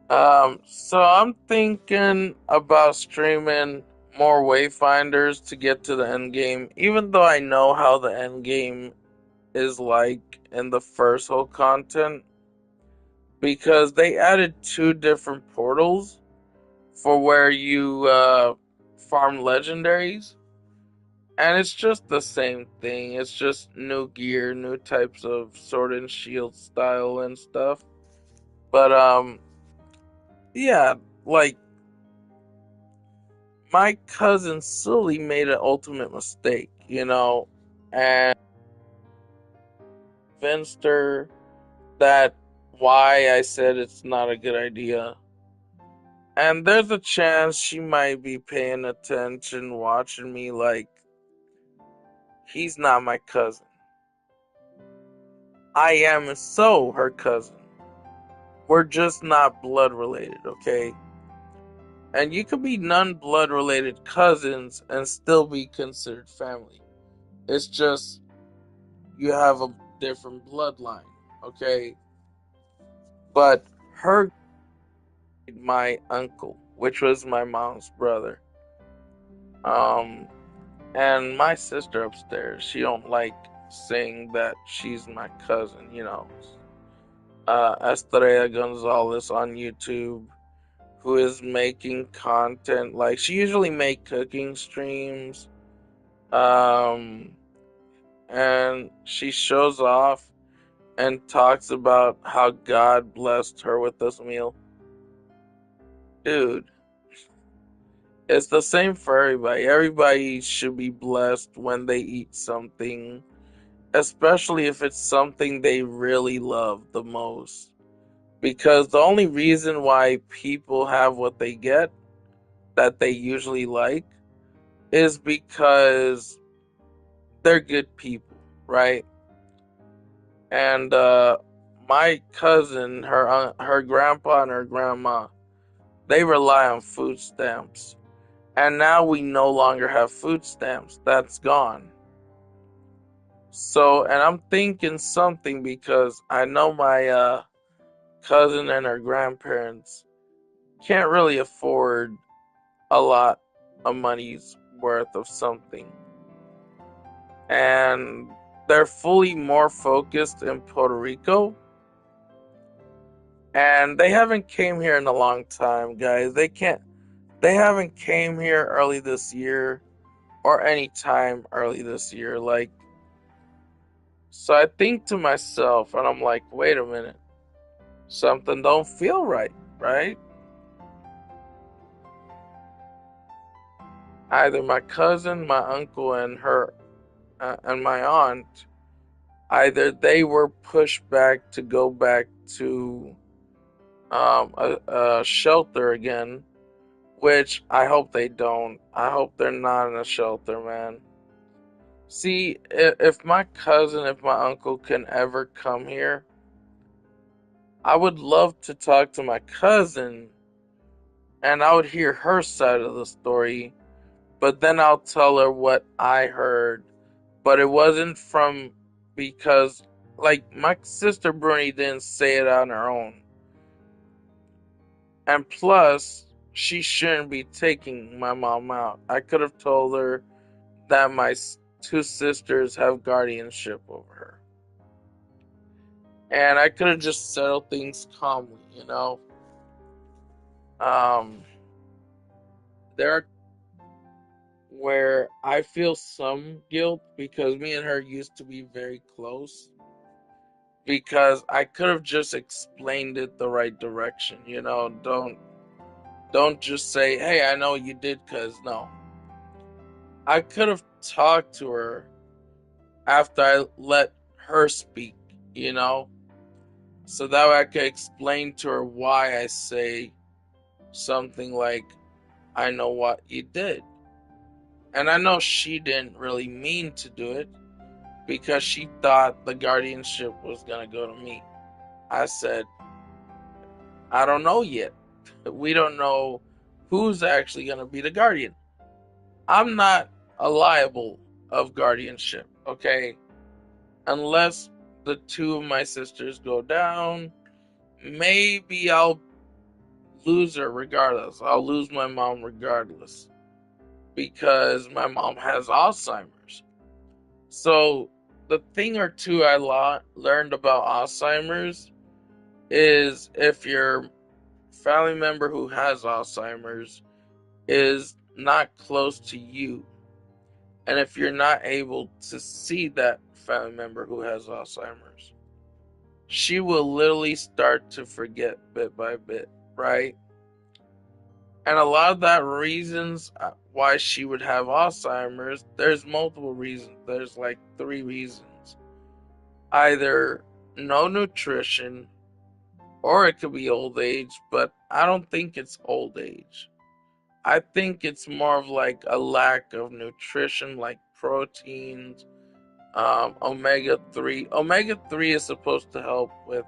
So I'm thinking about streaming more Wayfinders to get to the end game, even though I know how the end game is like in the first whole content, because they added two different portals for where you farm legendaries, and it's just the same thing. It's just new gear, new types of sword and shield style and stuff. But yeah, like my cousin Sully made an ultimate mistake, and convinced her that why I said it's not a good idea. And there's a chance she might be paying attention, watching me like he's not my cousin. I am so her cousin. We're just not blood related, okay? And you could be non blood related cousins and still be considered family. It's just you have a different bloodline, okay? But her my uncle, which was my mom's brother. Um and my sister upstairs, she don't like saying that she's my cousin. Estrella Gonzalez on YouTube, who is making content. Like she usually make cooking streams. Um and she shows off and talks about how God blessed her with this meal. Dude, it's the same for everybody. Everybody should be blessed when they eat something, especially if it's something they really love the most. Because the only reason why people have what they get that they usually like is because they're good people, right? And my cousin, her grandpa and her grandma, they rely on food stamps. And now we no longer have food stamps. That's gone. So, and I'm thinking something because I know my cousin and her grandparents can't really afford a lot of money's worth of something. And they're fully more focused in Puerto Rico. And they haven't came here in a long time, guys. They haven't came here early this year or any time early this year. Like, so I think to myself, and I'm like, wait a minute, something don't feel right, right? Either my cousin, my uncle, and her, and my aunt, either they were pushed back to go back to a shelter again, which I hope they don't. I hope they're not in a shelter, man. See, if my cousin, if my uncle can ever come here, I would love to talk to my cousin and I would hear her side of the story, but then I'll tell her what I heard. But it wasn't from because, like, my sister Bruni didn't say it on her own. And plus, she shouldn't be taking my mom out. I could have told her that my two sisters have guardianship over her. And I could have just settled things calmly. Um, there are where I feel some guilt because me and her used to be very close. Because I could have just explained it the right direction. Don't just say, "Hey, I know you did," cause no. I could have talked to her after I let her speak, you know, so that way I could explain to her why I say something like, "I know what you did." And I know she didn't really mean to do it because she thought the guardianship was gonna go to me. I said, "I don't know yet. We don't know who's actually gonna be the guardian. I'm not a liable of guardianship, okay? Unless the two of my sisters go down, maybe I'll lose her regardless. I'll lose my mom regardless because my mom has Alzheimer's." So, the thing or two I learned about Alzheimer's is if your family member who has Alzheimer's is not close to you, and if you're not able to see that family member who has Alzheimer's, she will literally start to forget bit by bit, right? And a lot of that reasons why she would have Alzheimer's, there's multiple reasons. There's like three reasons. Either no nutrition, or it could be old age, but I don't think it's old age. I think it's more of like a lack of nutrition, like proteins, omega 3. Omega 3 is supposed to help with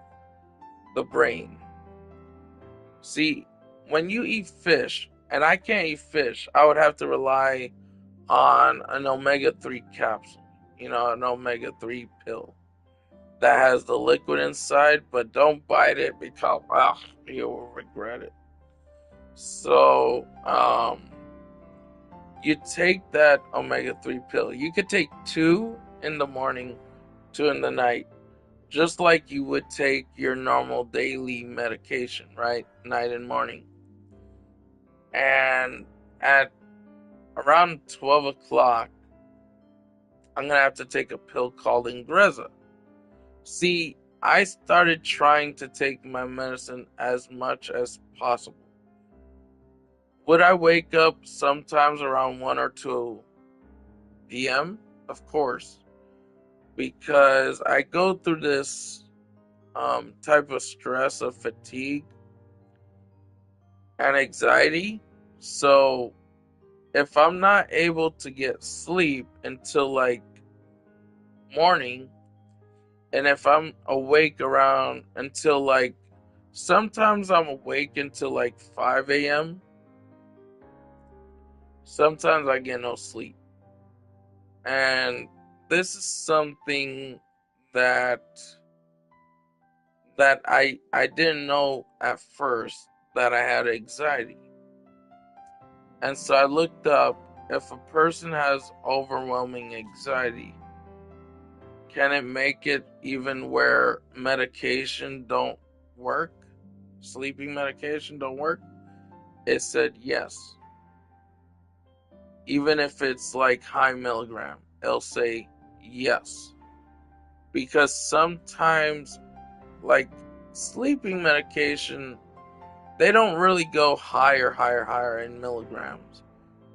the brain. See, when you eat fish, and I can't eat fish, I would have to rely on an omega 3 capsule, an omega 3 pill that has the liquid inside, but don't bite it because you will regret it. So, you take that omega 3 pill. You could take two in the morning, two in the night, just like you would take your normal daily medication, right? Night and morning. And at around 12 o'clock, I'm going to have to take a pill called Ingrezza. See, I started trying to take my medicine as much as possible. Would I wake up sometimes around 1 or 2 p.m.? Of course, because I go through this type of stress of fatigue and anxiety. So if I'm not able to get sleep until like morning, and if I'm awake around until like sometimes I'm awake until like 5 a.m., sometimes I get no sleep. And this is something that I didn't know at first that I had anxiety. And so I looked up if a person has overwhelming anxiety, can it make it even where medication don't work? Sleeping medication don't work? It said yes. Even if it's like high milligram, it'll say yes. Because sometimes, like sleeping medication, they don't really go higher in milligrams.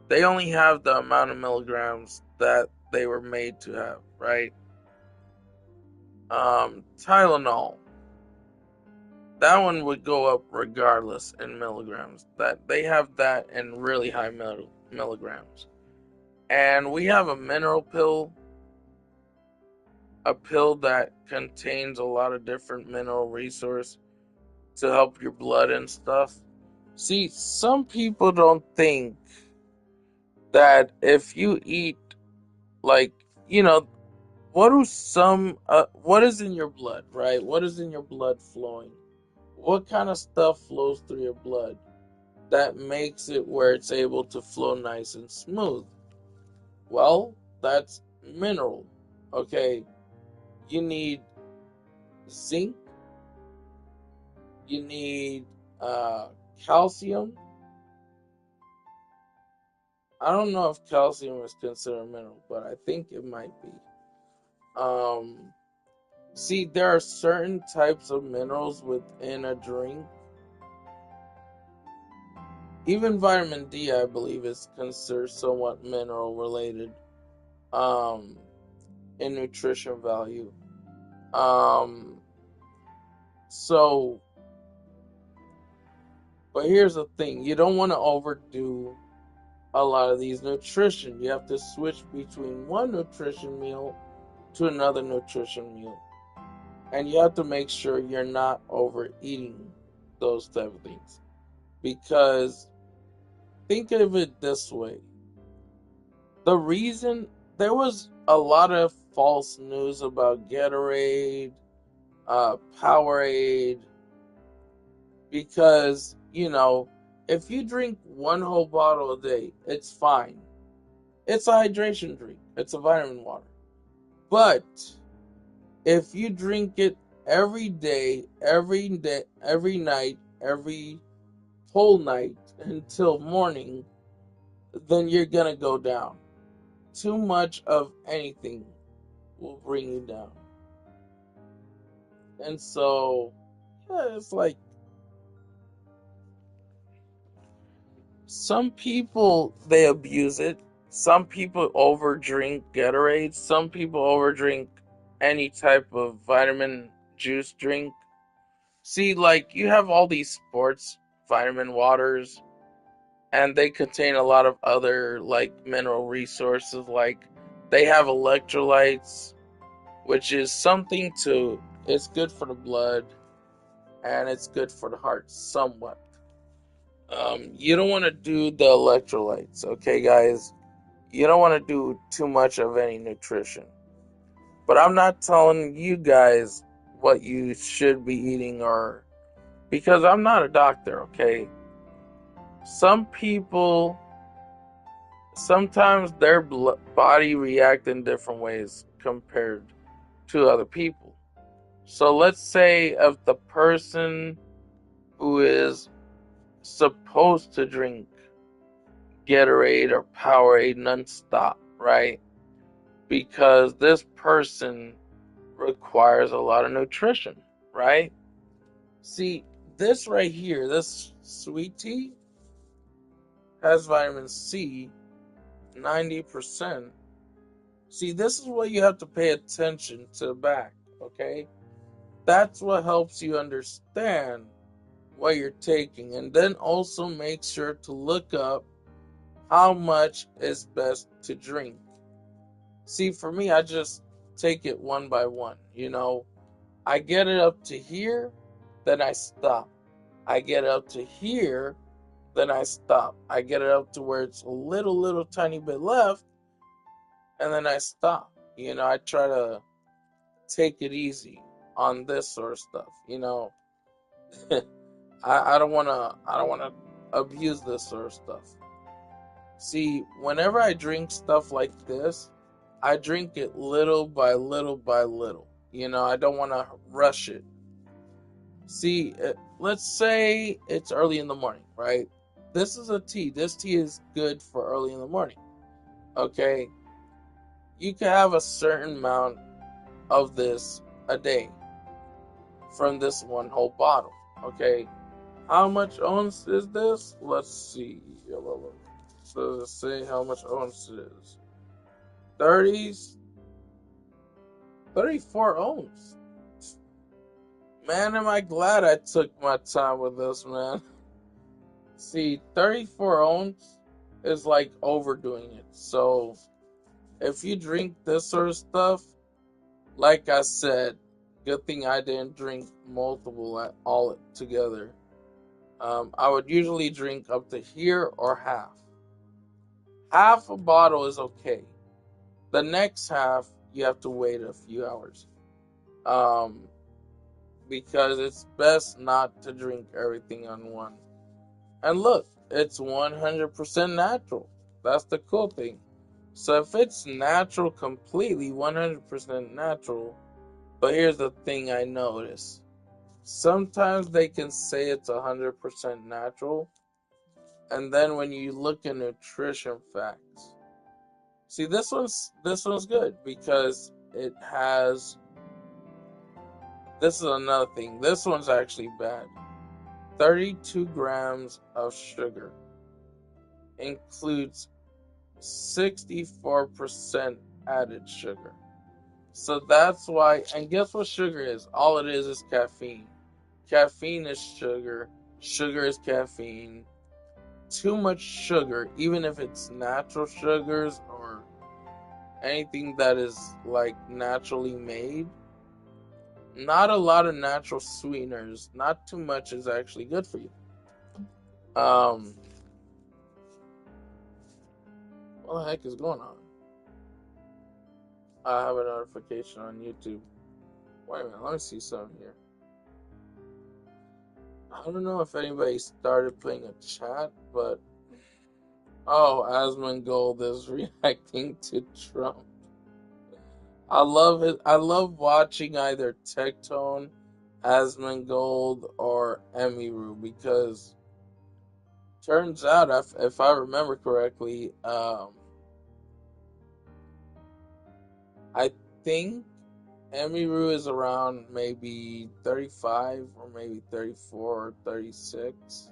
They only have the amount of milligrams that they were made to have, right? Tylenol, that one would go up regardless in milligrams. That they have that in really high milligrams. And we have a mineral pill, a pill that contains a lot of different mineral resource. to help your blood and stuff. See, some people don't think that if you eat, like, you know, what is in your blood, right? What is in your blood flowing? What kind of stuff flows through your blood that makes it where it's able to flow nice and smooth? Well, that's mineral. Okay, you need zinc, you need uh, calcium. I don't know if calcium is considered a mineral, but I think it might be. Um, See, there are certain types of minerals within a drink. Even vitamin D, I believe, is considered somewhat mineral related um, in nutrition value. Um, so, but here's the thing: you don't want to overdo a lot of these nutrition. You have to switch between one nutrition meal to another nutrition meal, and you have to make sure you're not overeating those type of things. Because think of it this way: the reason there was a lot of false news about Gatorade, Powerade, because if you drink one whole bottle a day, it's fine. It's a hydration drink. It's a vitamin water. But if you drink it every day, every night, every whole night until morning, then you're gonna go down. Too much of anything will bring you down. And so, yeah, it's like some people they abuse it. Some people overdrink Gatorade. Some people overdrink any type of vitamin juice drink. See, like you have all these sports vitamin waters, and they contain a lot of other like mineral resources. Like they have electrolytes, which is something to. It's good for the blood, and it's good for the heart somewhat. You don't want to do the electrolytes, okay, guys? You don't want to do too much of any nutrition. But I'm not telling you guys what you should be eating, or because I'm not a doctor, okay? Some people, sometimes their body react in different ways compared to other people. So let's say if the person who is supposed to drink Gatorade or Powerade nonstop, right? Because this person requires a lot of nutrition, right? See, this right here, this sweet tea has vitamin C 90%. See, this is what you have to pay attention to back, okay? That's what helps you understand what you're taking. And then also make sure to look up how much is best to drink. See, for me, I just take it one by one. I get it up to here, then I stop. I get it up to here, then I stop. I get it up to where it's a little tiny bit left, and then I stop. I try to take it easy on this sort of stuff. I don't wanna abuse this sort of stuff. See, whenever I drink stuff like this, I drink it little by little by little. I don't want to rush it. See, let's say it's early in the morning, right? This is a tea. This tea is good for early in the morning. Okay? You can have a certain amount of this a day from this one whole bottle. Okay? How much ounce is this? Let's see. So let's say how much ounce it is. 30, 34 ounce. Man, am I glad I took my time with this, man. See, 34 ounce is like overdoing it. So, if you drink this sort of stuff, like I said, Good thing I didn't drink multiple at all together. I would usually drink up to here or half. Half a bottle is okay. The next half, you have to wait a few hours. Um, because it's best not to drink everything on one. And look, it's 100% natural. That's the cool thing. So if it's natural completely, 100% natural, but here's the thing I notice. Sometimes they can say it's 100% natural, and then when you look at nutrition facts, see this one's good because it has. This is another thing. This one's actually bad. 32 grams of sugar includes 64% added sugar. So that's why, and guess what sugar is? All it is caffeine. Caffeine is sugar. Sugar is caffeine. Too much sugar, even if it's natural sugars or anything that is like naturally made, not a lot of natural sweeteners, not too much is actually good for you. Um, what the heck is going on? I have a notification on YouTube. Wait a minute, let me see something here. I don't know if anybody started playing a chat, but oh, Asmongold is reacting to Trump. I love it. I love watching either Tectone, Asmongold, or Emiru because turns out, if I remember correctly, I think Emiru is around maybe 35 or maybe 34 or 36.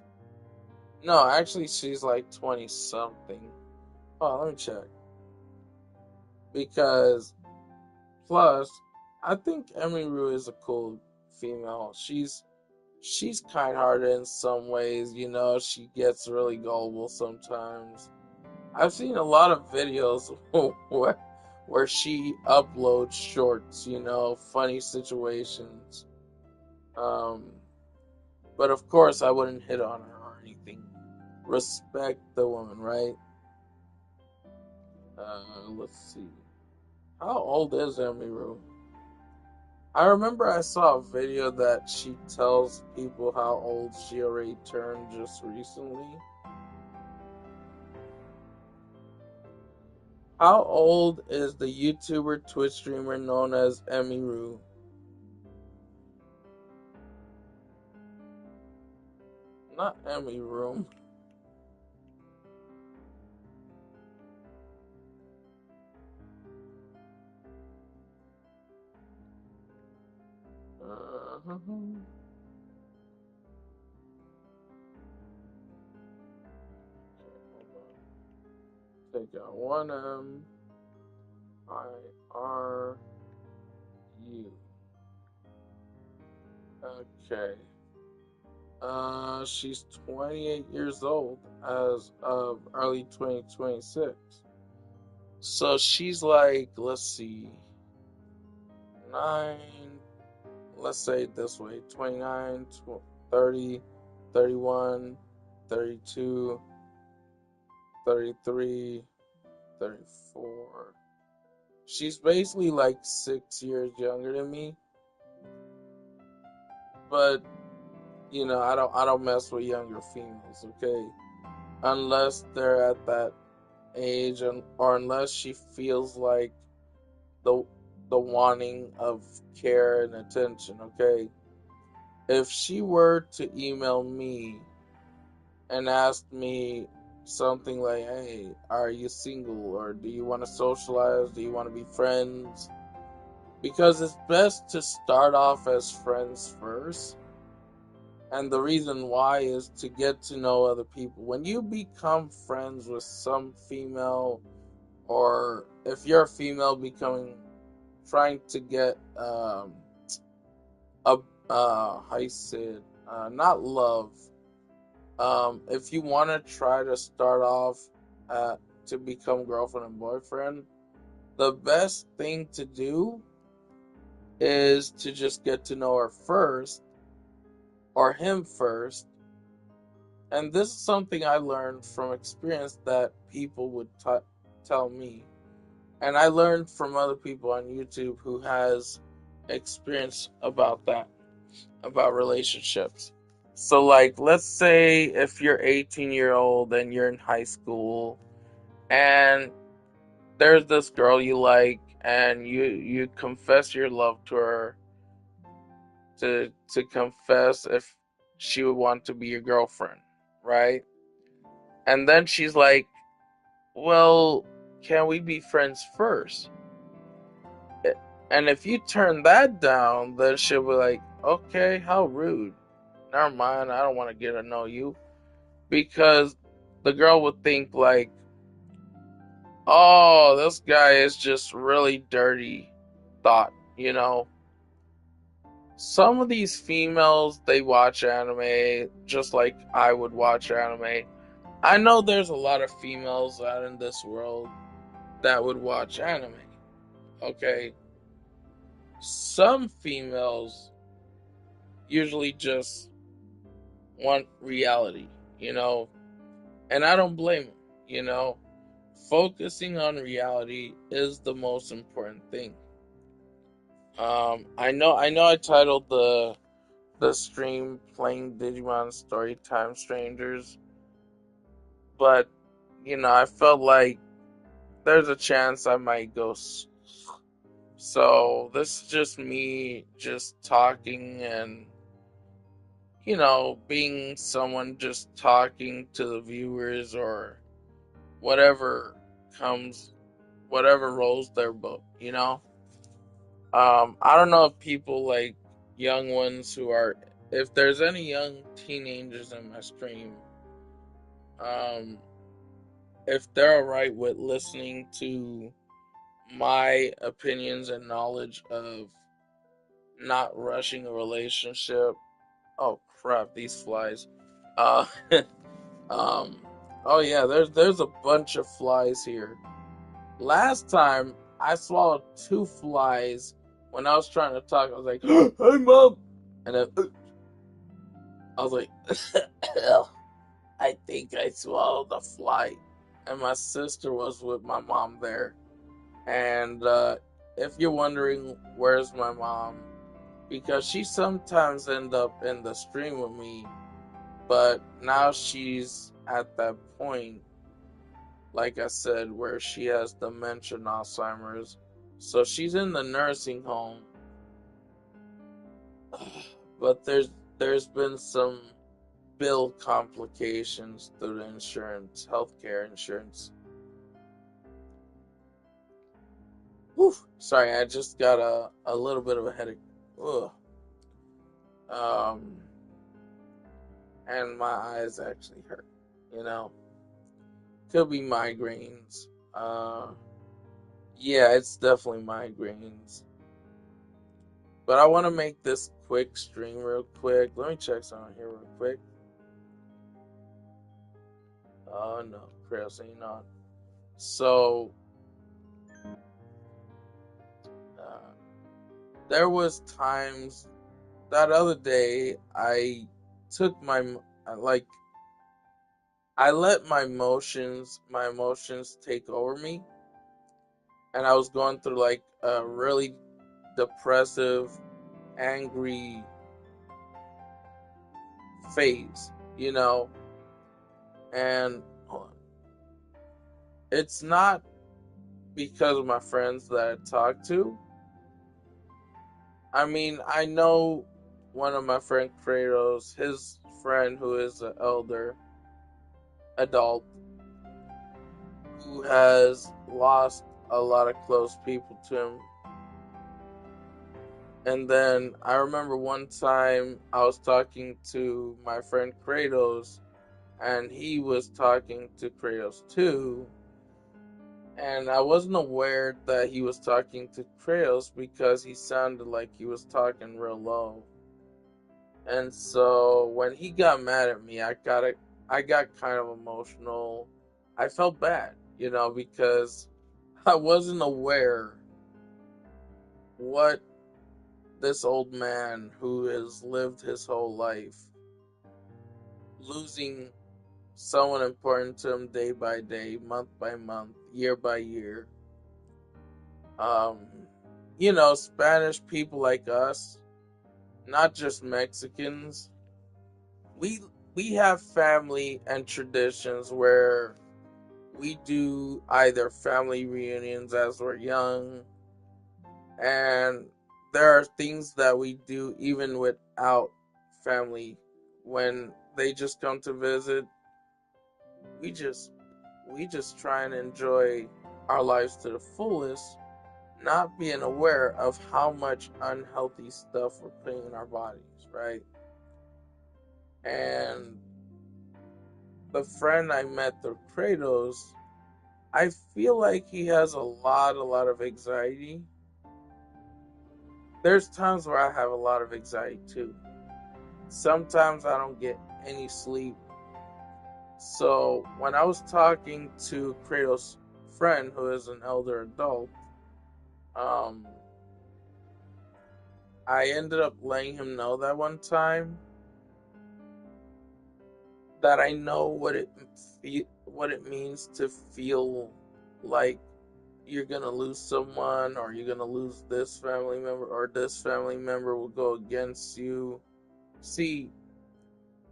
No, actually, she's like 20 something. Oh, let me check. Because, plus, I think Emiru is a cool female. She's kind-hearted in some ways, you know. She gets really gullible sometimes. I've seen a lot of videos where she uploads shorts, you know, funny situations. Um, but of course, I wouldn't hit on her or anything. Respect the woman, right? Let's see. How old is Emiru? I remember I saw a video that she tells people how old she already turned just recently. How old is the YouTuber Twitch streamer known as Emiru? Not Emiru. Uh-huh. Take out one Miru. Okay. She's 28 years old as of early 2026. So she's like, let's see, 9, let's say it this way, 29, 30, 31, 32, 33, 34. She's basically like 6 years younger than me. But you know, I don't mess with younger females, okay? Unless they're at that age, or unless she feels like the the wanting of care and attention, okay? If she were to email me and ask me something like, "Hey, are you single, or do you want to socialize? Do you want to be friends?" Because it's best to start off as friends first. And the reason why is to get to know other people. When you become friends with some female, or if you're a female trying to get a how you say it, not love. If you want to try to start off to become girlfriend and boyfriend, the best thing to do is to just get to know her first, or him first. And this is something I learned from experience that people would tell me. And I learned from other people on YouTube who has experience about that, about relationships. So like let's say if you're 18-year-old and you're in high school and there's this girl you like and you confess your love to her, to confess if she would want to be your girlfriend, right? And then she's like, "Well, can we be friends first?" And if you turn that down, then she'll be like, "Okay, how rude. Never mind, I don't want to get to know you." Because the girl would think like, "Oh, this guy is just really dirty." Thought, you know. Some of these females, they watch anime just like I would watch anime. I know there's a lot of females out in this world that would watch anime. Okay. Some females usually just want reality, you know, and I don't blame them, you know. Focusing on reality is the most important thing. I know I titled the stream playing Digimon Storytime Strangers, but I felt like there's a chance I might go. So this is just me just talking and being someone just talking to the viewers or whatever comes, whatever rolls their boat. I don't know if people like young ones if there's any young teenagers in my stream, um, if they're alright with listening to my opinions and knowledge of not rushing a relationship. Oh crap, these flies. Uh, um, oh yeah, there's a bunch of flies here. Last time I swallowed two flies when I was trying to talk. I was like, "Hey mom," and then I was like, "I think I swallowed a fly," and my sister was with my mom there. And if you're wondering where's my mom, because she sometimes end up in the stream with me, but now she's at that point, like I said, where she has dementia and Alzheimer's. So she's in the nursing home. But there's been some bill complications through the insurance, healthcare insurance. Whew, sorry, I just got a little bit of a headache. Ugh. Um, and my eyes actually hurt. You know, could be migraines. Yeah, it's definitely migraines. But I want to make this quick stream real quick. Let me check something here real quick. Oh no, Chris ain't on. So, uh, there was times that other day I took like I let my emotions take over me, and I was going through like a really depressive, angry phase, and it's not because of my friends that I talk to. I mean, I know one of my friend Kratos, his friend who is an elder adult who has lost a lot of close people to him. And then I remember one time I was talking to my friend Kratos, and he was talking to Kratos too. And I wasn't aware that he was talking to Kratos because he sounded like he was talking real low. And so when he got mad at me, I got kind of emotional. I felt bad, because I wasn't aware what this old man who has lived his whole life losing someone important to him day by day, month by month, year by year. Um, Spanish people like us, not just Mexicans, we we have family and traditions where we do either family reunions as we're young, and there are things that we do even without family when they just come to visit. We just we just try and enjoy our lives to the fullest, not being aware of how much unhealthy stuff we're putting in our bodies, right? And the friend I met through Kratos, I feel like he has a lot of anxiety. There's times where I have a lot of anxiety too. Sometimes I don't get any sleep. So when I was talking to Kratos' friend, who is an elder adult, um, I ended up letting him know that one time that I know what it means to feel like you're gonna lose someone, or you're gonna lose this family member, or this family member will go against you. See,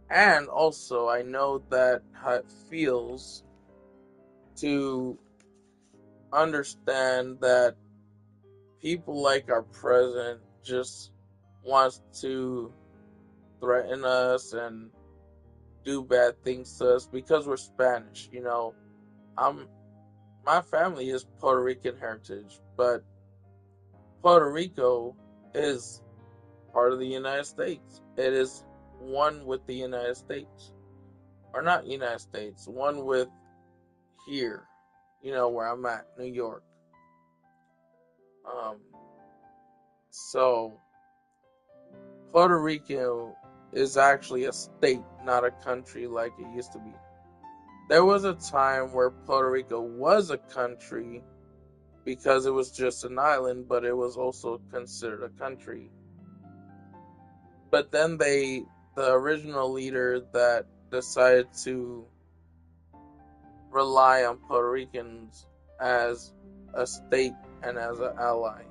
and also I know that how it feels to understand that people like our president just wants to threaten us and do bad things to us because we're Spanish. I'm my family is Puerto Rican heritage, but Puerto Rico is part of the United States. It is one with the United States, or not United States, one with here. Where I'm at, New York. Um, so Puerto Rico is actually a state, not a country like it used to be. There was a time where Puerto Rico was a country because it was just an island, but it was also considered a country. But then the original leader that decided to rely on Puerto Ricans as a state and as an ally.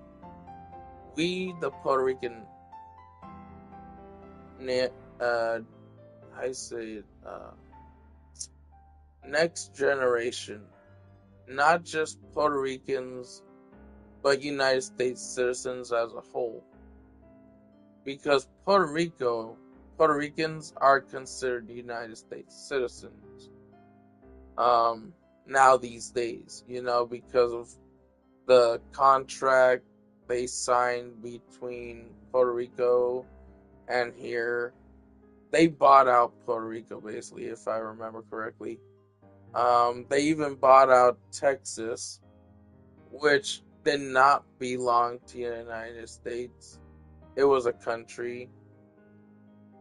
We, the Puerto Rican, uh, I say, next generation, not just Puerto Ricans, but United States citizens as a whole. Because Puerto Ricans are considered United States citizens. Now these days, because of the contract they signed between Puerto Rico and here. They bought out Puerto Rico, basically, if I remember correctly. They even bought out Texas, which did not belong to the United States. It was a country,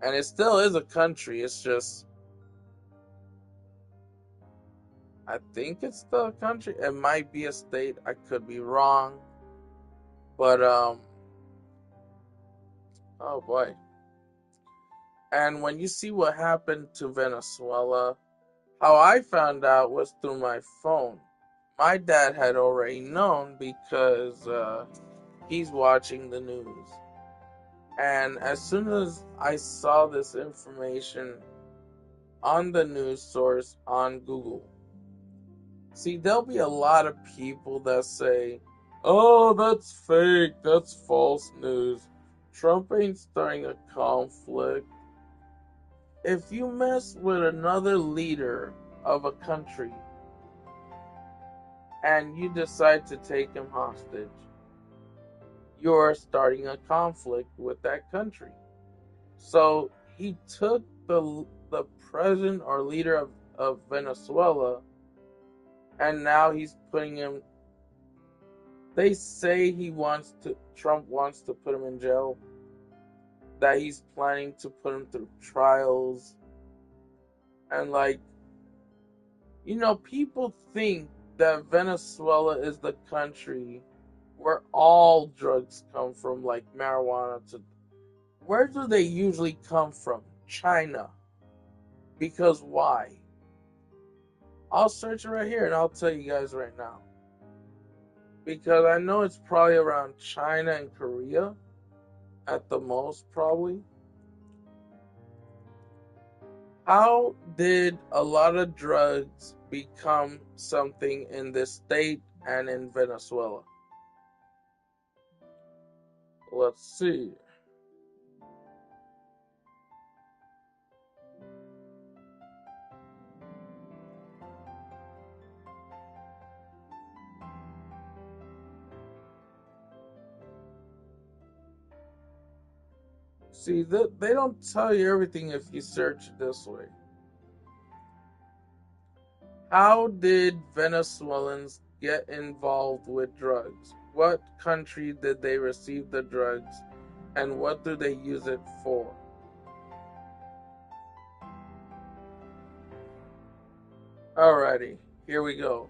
and it still is a country. It's just, I think it's still a country. It might be a state. I could be wrong, but oh boy. And when you see what happened to Venezuela, how I found out was through my phone. My dad had already known because he's watching the news. And as soon as I saw this information on the news source on Google, see, there'll be a lot of people that say, oh, that's fake, that's false news. Trump ain't starting a conflict. If you mess with another leader of a country and you decide to take him hostage, you're starting a conflict with that country. So he took the president or leader of Venezuela, and now he's putting him. They say Trump wants to put him in jail, that he's planning to put him through trials. And people think that Venezuela is the country where all drugs come from, like marijuana, to where do they usually come from? China. Because why? I'll search it right here and I'll tell you guys right now. Because I know it's probably around China and Korea at the most, probably. How did a lot of drugs become something in this state and in Venezuela? Let's see. See, they don't tell you everything if you search it this way. How did Venezuelans get involved with drugs? What country did they receive the drugs and what do they use it for? Alrighty, here we go.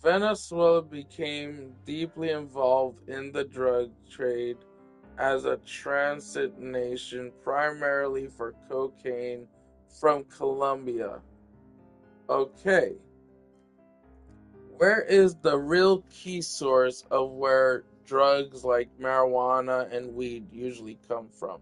Venezuela became deeply involved in the drug trade as a transit nation, primarily for cocaine from Colombia. Okay, where is the real key source of where drugs like marijuana and weed usually come from?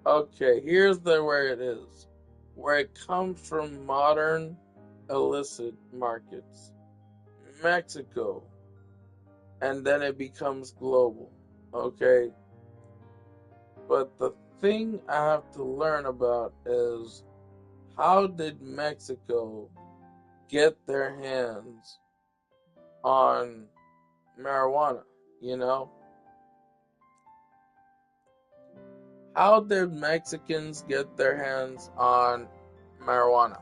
Okay, here's the where it is. Where it comes from modern illicit markets. Mexico. And then it becomes global. Okay? But the thing I have to learn about is how did Mexico get their hands on marijuana? You know? How did Mexicans get their hands on marijuana?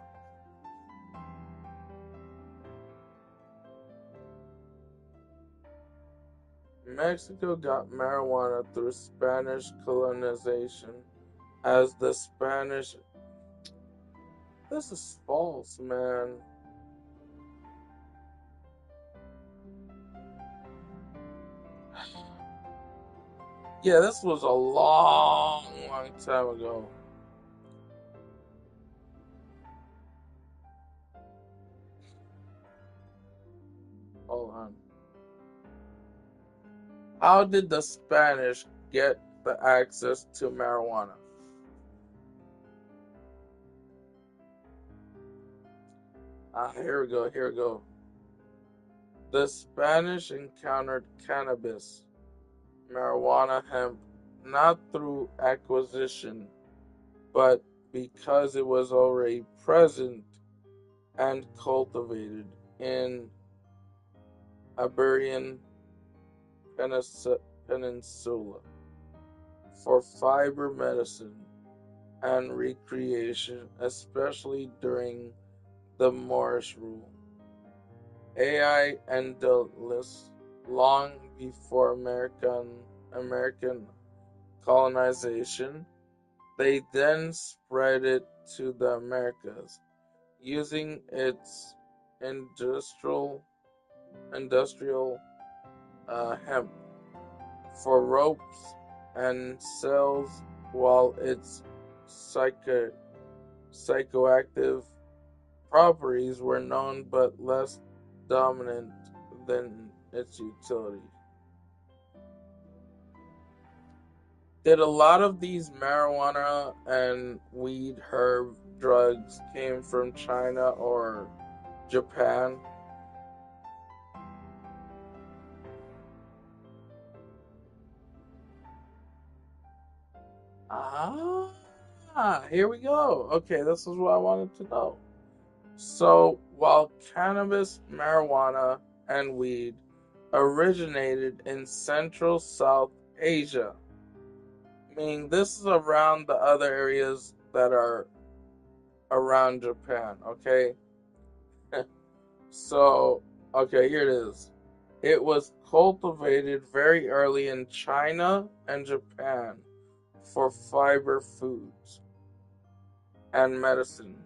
Mexico got marijuana through Spanish colonization as the Spanish. This is false, man. Yeah, this was a long, long time ago. Hold on. How did the Spanish get the access to marijuana? Here we go, here we go. The Spanish encountered cannabis, marijuana, hemp, not through acquisition, but because it was already present and cultivated in Iberian Peninsula for fiber medicine and recreation, especially during the Moorish rule. AI Andalus, long before American colonization, they then spread it to the Americas, using its industrial hemp for ropes and sails, while its psychoactive properties were known but less dominant than its utility. Did a lot of these marijuana and weed herb drugs came from China or Japan? Here we go. Okay, this is what I wanted to know. So, while cannabis, marijuana, and weed originated in Central South Asia, meaning this is around the other areas that are around Japan, okay? So, okay, here it is. It was cultivated very early in China and Japan for fiber foods and medicine.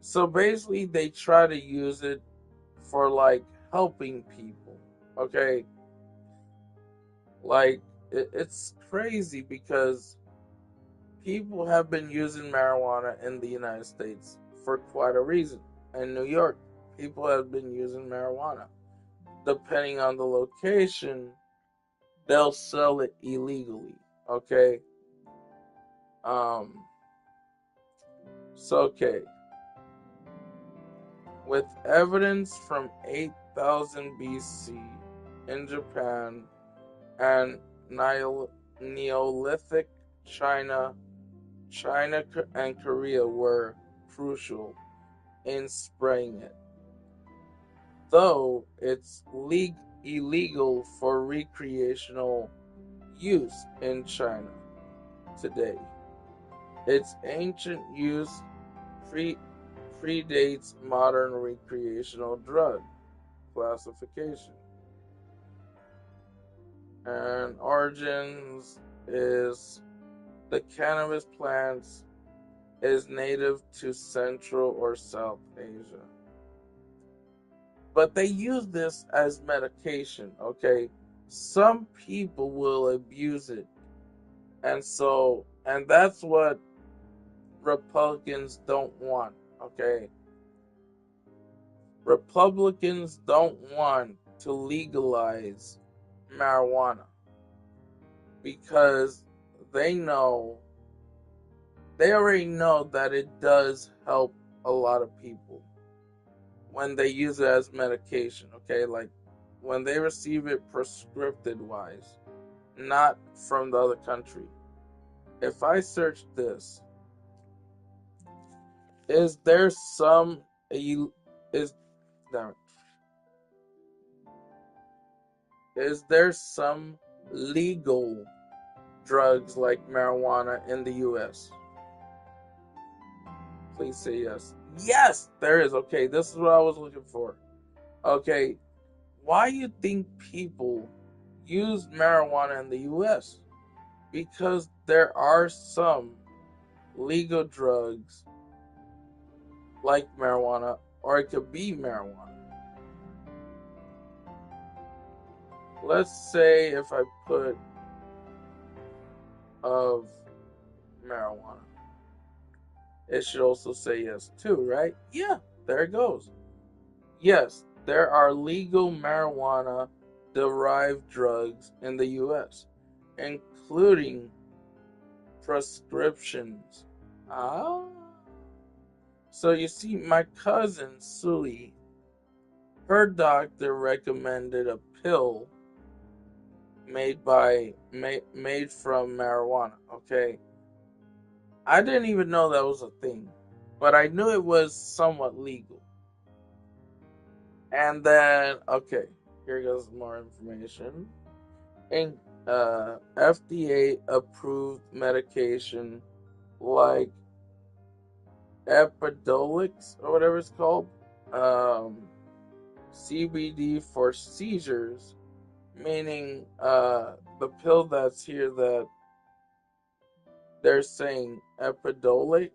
So basically, they try to use it for like helping people. Okay, like it's crazy because people have been using marijuana in the United States for quite a reason. In New York, people have been using marijuana. Depending on the location, they'll sell it illegally. Okay. Um. So okay, with evidence from 8,000 BC in Japan and Neolithic China, China and Korea were crucial in spraying it. Though it's illegal for recreational use in China today, its ancient use pre- predates modern recreational drug classification. And origins is the cannabis plants is native to Central or South Asia. But they use this as medication, okay? Some people will abuse it. And that's what Republicans don't want, okay? Republicans don't want to legalize marijuana because they know they already know that it does help a lot of people when they use it as medication, okay? Like when they receive it prescripted wise, not from the other country. If I search this, is there some is damn it, is there some legal drugs like marijuana in the US? Please say yes. Yes, there is. Okay, this is what I was looking for. Okay, why you think people use marijuana in the US? Because there are some legal drugs like marijuana, or it could be marijuana. Let's say if I put of marijuana, it should also say yes too, right? Yeah, there it goes. Yes, there are legal marijuana derived drugs in the US, including prescriptions. Ah. So you see, my cousin Sully, her doctor recommended a pill made from marijuana. Okay, I didn't even know that was a thing, but I knew it was somewhat legal. And then, okay, here goes more information. In FDA approved medication like Epidiolex or whatever it's called, um, CBD for seizures, meaning the pill that's here that they're saying Epidiolex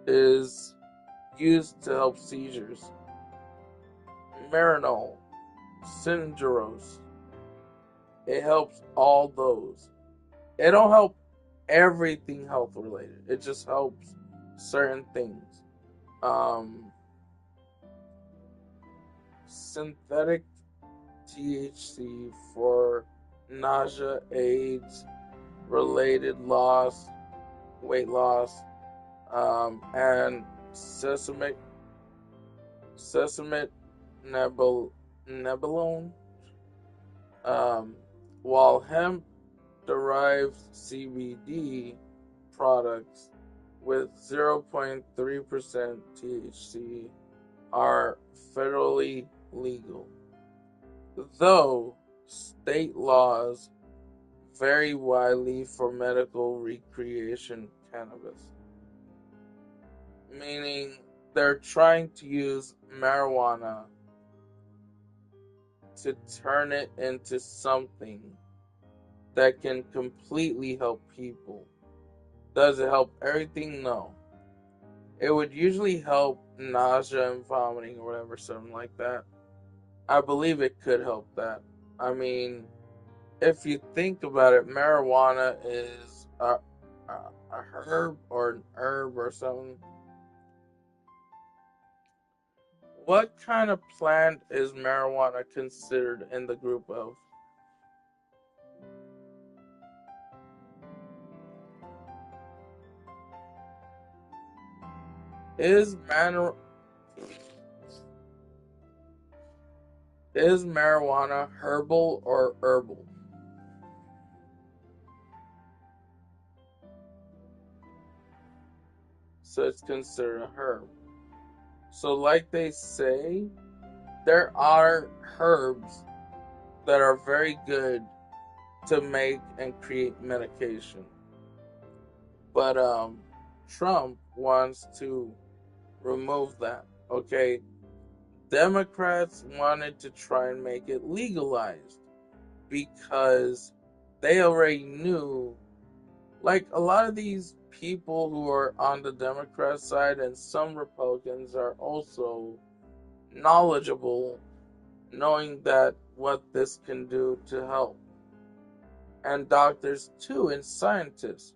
is used to help seizures. Marinol, Syngeros, it helps all those. It don't help everything health related. It just helps certain things. Um, Synthetic THC for nausea aids, related loss, weight loss, and sesame nebulone, um, while hemp derived CBD products with 0.3% THC are federally legal, though state laws vary widely for medical recreation cannabis. Meaning they're trying to use marijuana to turn it into something that can completely help people. Does it help everything? No. It would usually help nausea and vomiting or whatever, something like that. I believe it could help that. I mean, if you think about it, marijuana is a herb or an herb or something. What kind of plant is marijuana considered in the group of? Is man is marijuana herbal or herbal? So it's considered a herb. So like they say, there are herbs that are very good to make and create medication. But Trump wants to remove that. Okay, Democrats wanted to try and make it legalized because they already knew, like a lot of these people who are on the Democrat side and some Republicans are also knowledgeable, knowing that what this can do to help, and doctors too, and scientists.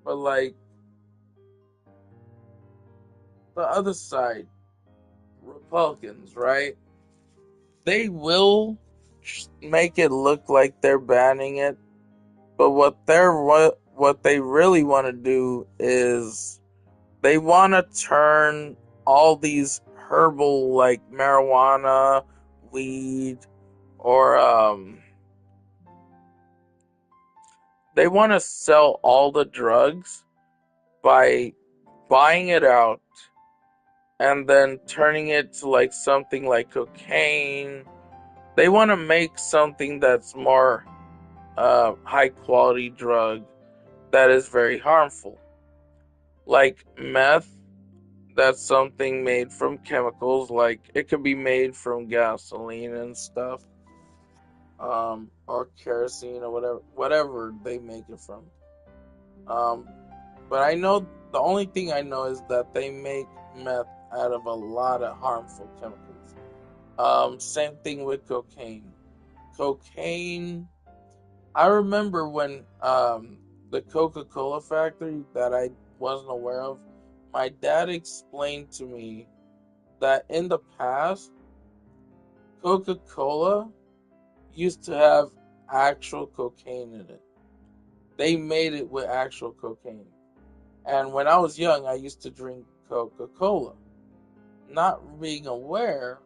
But like the other side, Republicans, right? They will make it look like they're banning it, but what they really want to do is they want to turn all these herbal like marijuana, weed, or they want to sell all the drugs by buying it out and then turning it to like something like cocaine. They want to make something that's more high quality drug that is very harmful. Like meth, that's something made from chemicals, like it could be made from gasoline and stuff, or kerosene or whatever they make it from. Um, but I know the only thing I know is that they make meth out of a lot of harmful chemicals. Same thing with cocaine. Cocaine. I remember when the Coca-Cola factory that I wasn't aware of, my dad explained to me that in the past, Coca-Cola used to have actual cocaine in it. They made it with actual cocaine. And when I was young, I used to drink Coca-Cola, not being aware,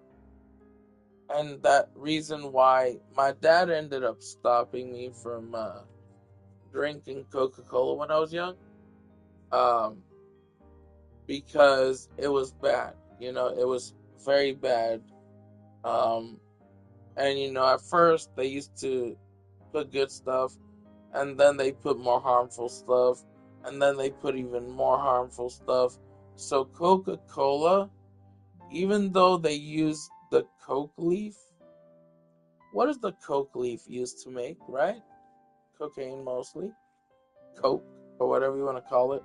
and that reason why my dad ended up stopping me from drinking Coca-Cola when I was young, um, because it was bad. It was very bad. Um, and at first they used to put good stuff, and then they put more harmful stuff, and then they put even more harmful stuff. So Coca-Cola, even though they use the coke leaf, what is the coke leaf used to make, right? Cocaine mostly, coke or whatever you want to call it,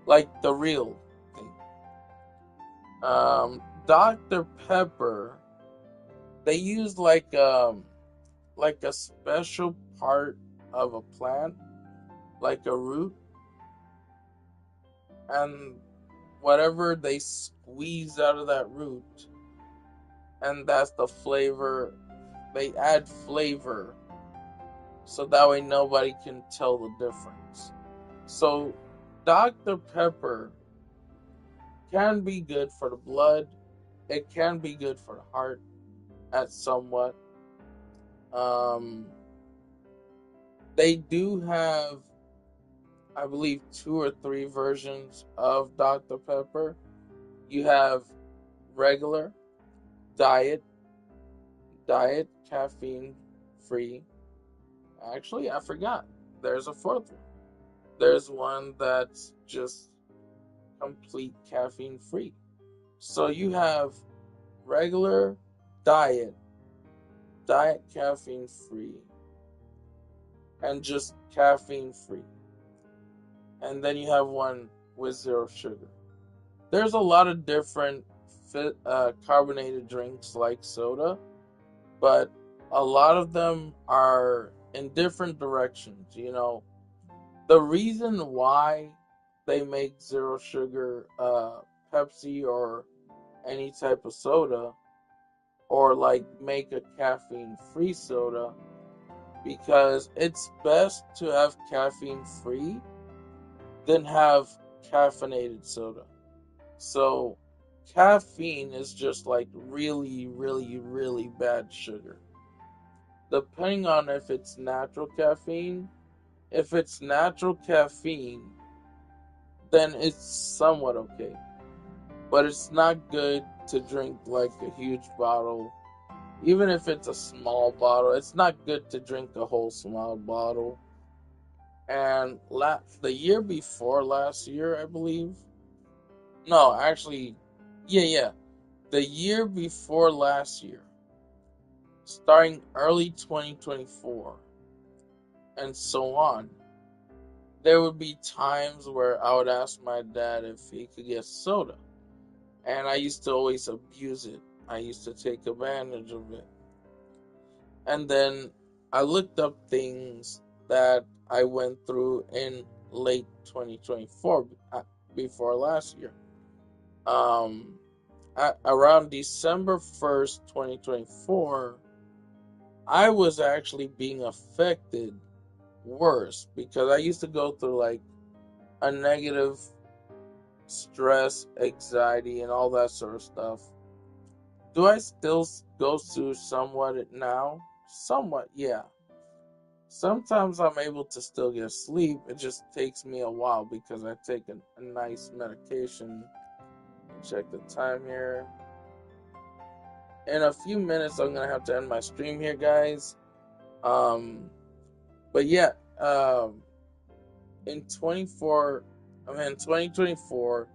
like the real thing. Dr. Pepper, they use like a special part of a plant, like a root, and whatever they squeeze out of that root, and that's the flavor. They add flavor so that way nobody can tell the difference. So Dr. Pepper can be good for the blood. It can be good for the heart at somewhat. Um, they do have, I believe, two or three versions of Dr. Pepper. You have regular, diet, caffeine free. Actually, I forgot. There's a fourth one. There's one that's just complete caffeine free. So you have regular diet, diet caffeine free, and just caffeine free. And then you have one with zero sugar. There's a lot of different carbonated drinks like soda, but a lot of them are in different directions. The reason why they make zero sugar Pepsi or any type of soda, or like make a caffeine free soda, because it's best to have caffeine free than have caffeinated soda. So caffeine is just like really, really, really bad sugar. Depending on if it's natural caffeine, if it's natural caffeine, then it's somewhat okay. But it's not good to drink like a huge bottle. Even if it's a small bottle, it's not good to drink a whole small bottle. And the year before last year, I believe. No, actually, yeah. The year before last year, starting early 2024, and so on, there would be times where I would ask my dad if he could get soda. And I used to always abuse it. I used to take advantage of it. And then I looked up things that I went through in late 2024, before last year. Um, Around December 1st, 2024, I was actually being affected worse because I used to go through like a negative stress, anxiety, and all that sort of stuff. Do I still go through somewhat now? Somewhat, yeah. Sometimes I'm able to still get sleep. It just takes me a while because I take a nice medication. Check the time here. In a few minutes, I'm gonna have to end my stream here, guys. Um, but yeah, in 2024,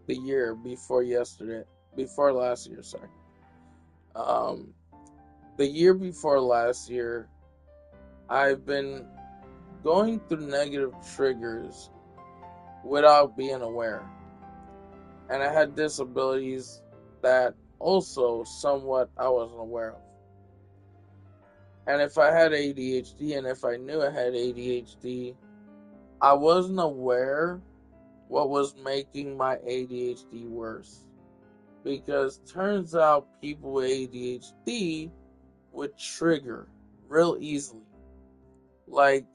the year before last year, sorry. Um, the year before last year, I've been going through negative triggers without being aware. And I had disabilities that also somewhat I wasn't aware of. And if I had ADHD and if I knew I had ADHD, I wasn't aware what was making my ADHD worse. Because turns out people with ADHD would trigger real easily. Like,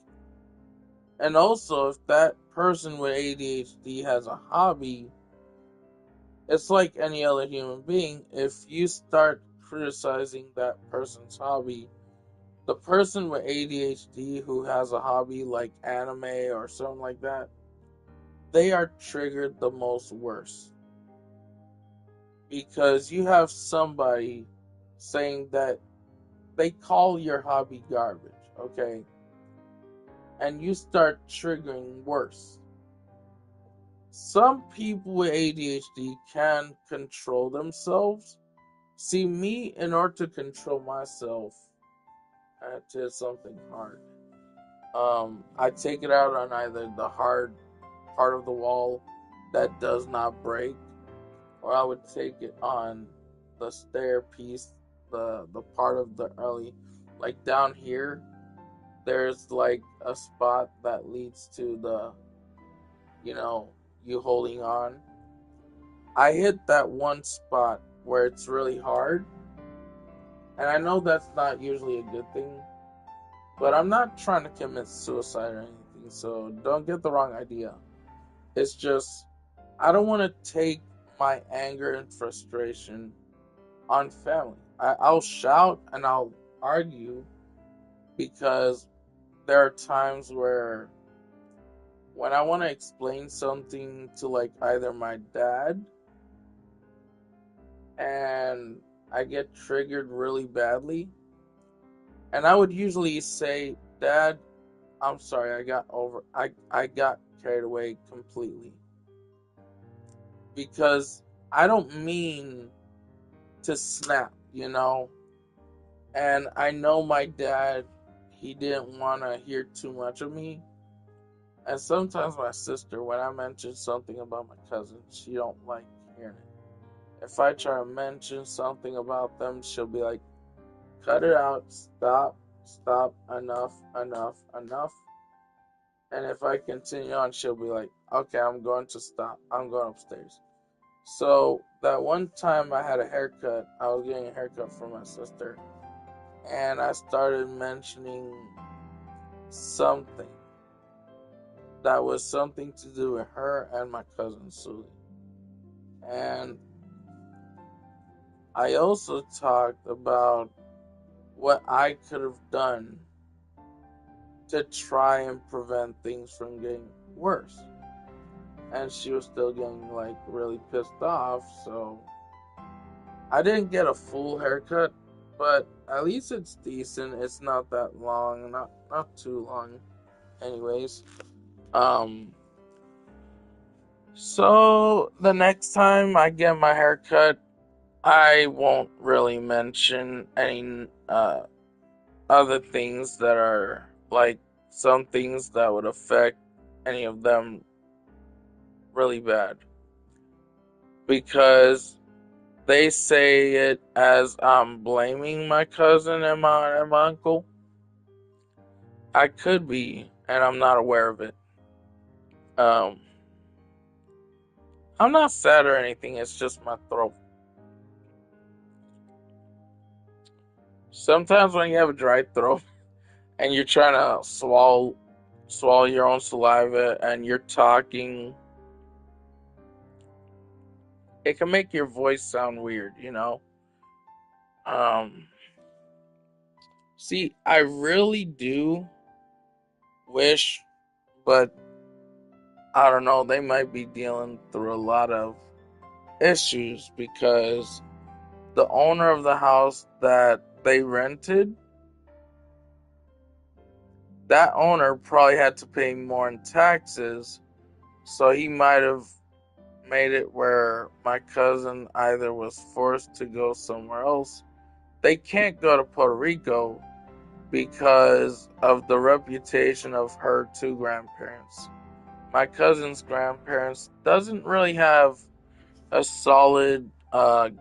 and also if that person with ADHD has a hobby, it's like any other human being. If you start criticizing that person's hobby, the person with ADHD who has a hobby like anime or something like that, they are triggered the most worse. Because you have somebody saying that they call your hobby garbage, okay? And you start triggering worse. Some people with ADHD can control themselves. See, me, in order to control myself, I did something hard. I take it out on either the hard part of the wall that does not break, or I would take it on the stair piece, the part of the early, like down here. There's like a spot that leads to the, you know, you holding on. I hit that one spot where it's really hard, and I know that's not usually a good thing, but I'm not trying to commit suicide or anything, so don't get the wrong idea. It's just, I don't want to take my anger and frustration on family. I'll shout and I'll argue because there are times where when I want to explain something to like either my dad and I get triggered really badly, and I would usually say, Dad, I'm sorry, I got carried away completely. because I don't mean to snap, you know. And I know my dad, he didn't want to hear too much of me. And sometimes my sister, when I mention something about my cousin, she don't like hearing it. If I try to mention something about them, she'll be like, cut it out, stop, stop, enough, enough, enough. And if I continue on, she'll be like, okay, I'm going to stop. I'm going upstairs. So that one time I had a haircut, I was getting a haircut for my sister, and I started mentioning something that was something to do with her and my cousin Sully. And I also talked about what I could have done to try and prevent things from getting worse. And she was still getting like really pissed off, so I didn't get a full haircut, but at least it's decent. It's not that long, not too long anyways. Um so the next time I get my haircut, I won't really mention any other things that are like some things that would affect any of them really bad, because they say it as I'm blaming my cousin and my uncle. I could be, and I'm not aware of it. Um, I'm not sad or anything. It's just my throat. Sometimes when you have a dry throat and you're trying to swallow your own saliva and you're talking, it can make your voice sound weird, you know. Um, See, I really do wish, but I don't know, they might be dealing through a lot of issues because the owner of the house that they rented, that owner probably had to pay more in taxes, so he might have made it where my cousin either was forced to go somewhere else. They can't go to Puerto Rico because of the reputation of her two grandparents. My cousin's grandparents doesn't really have a solid,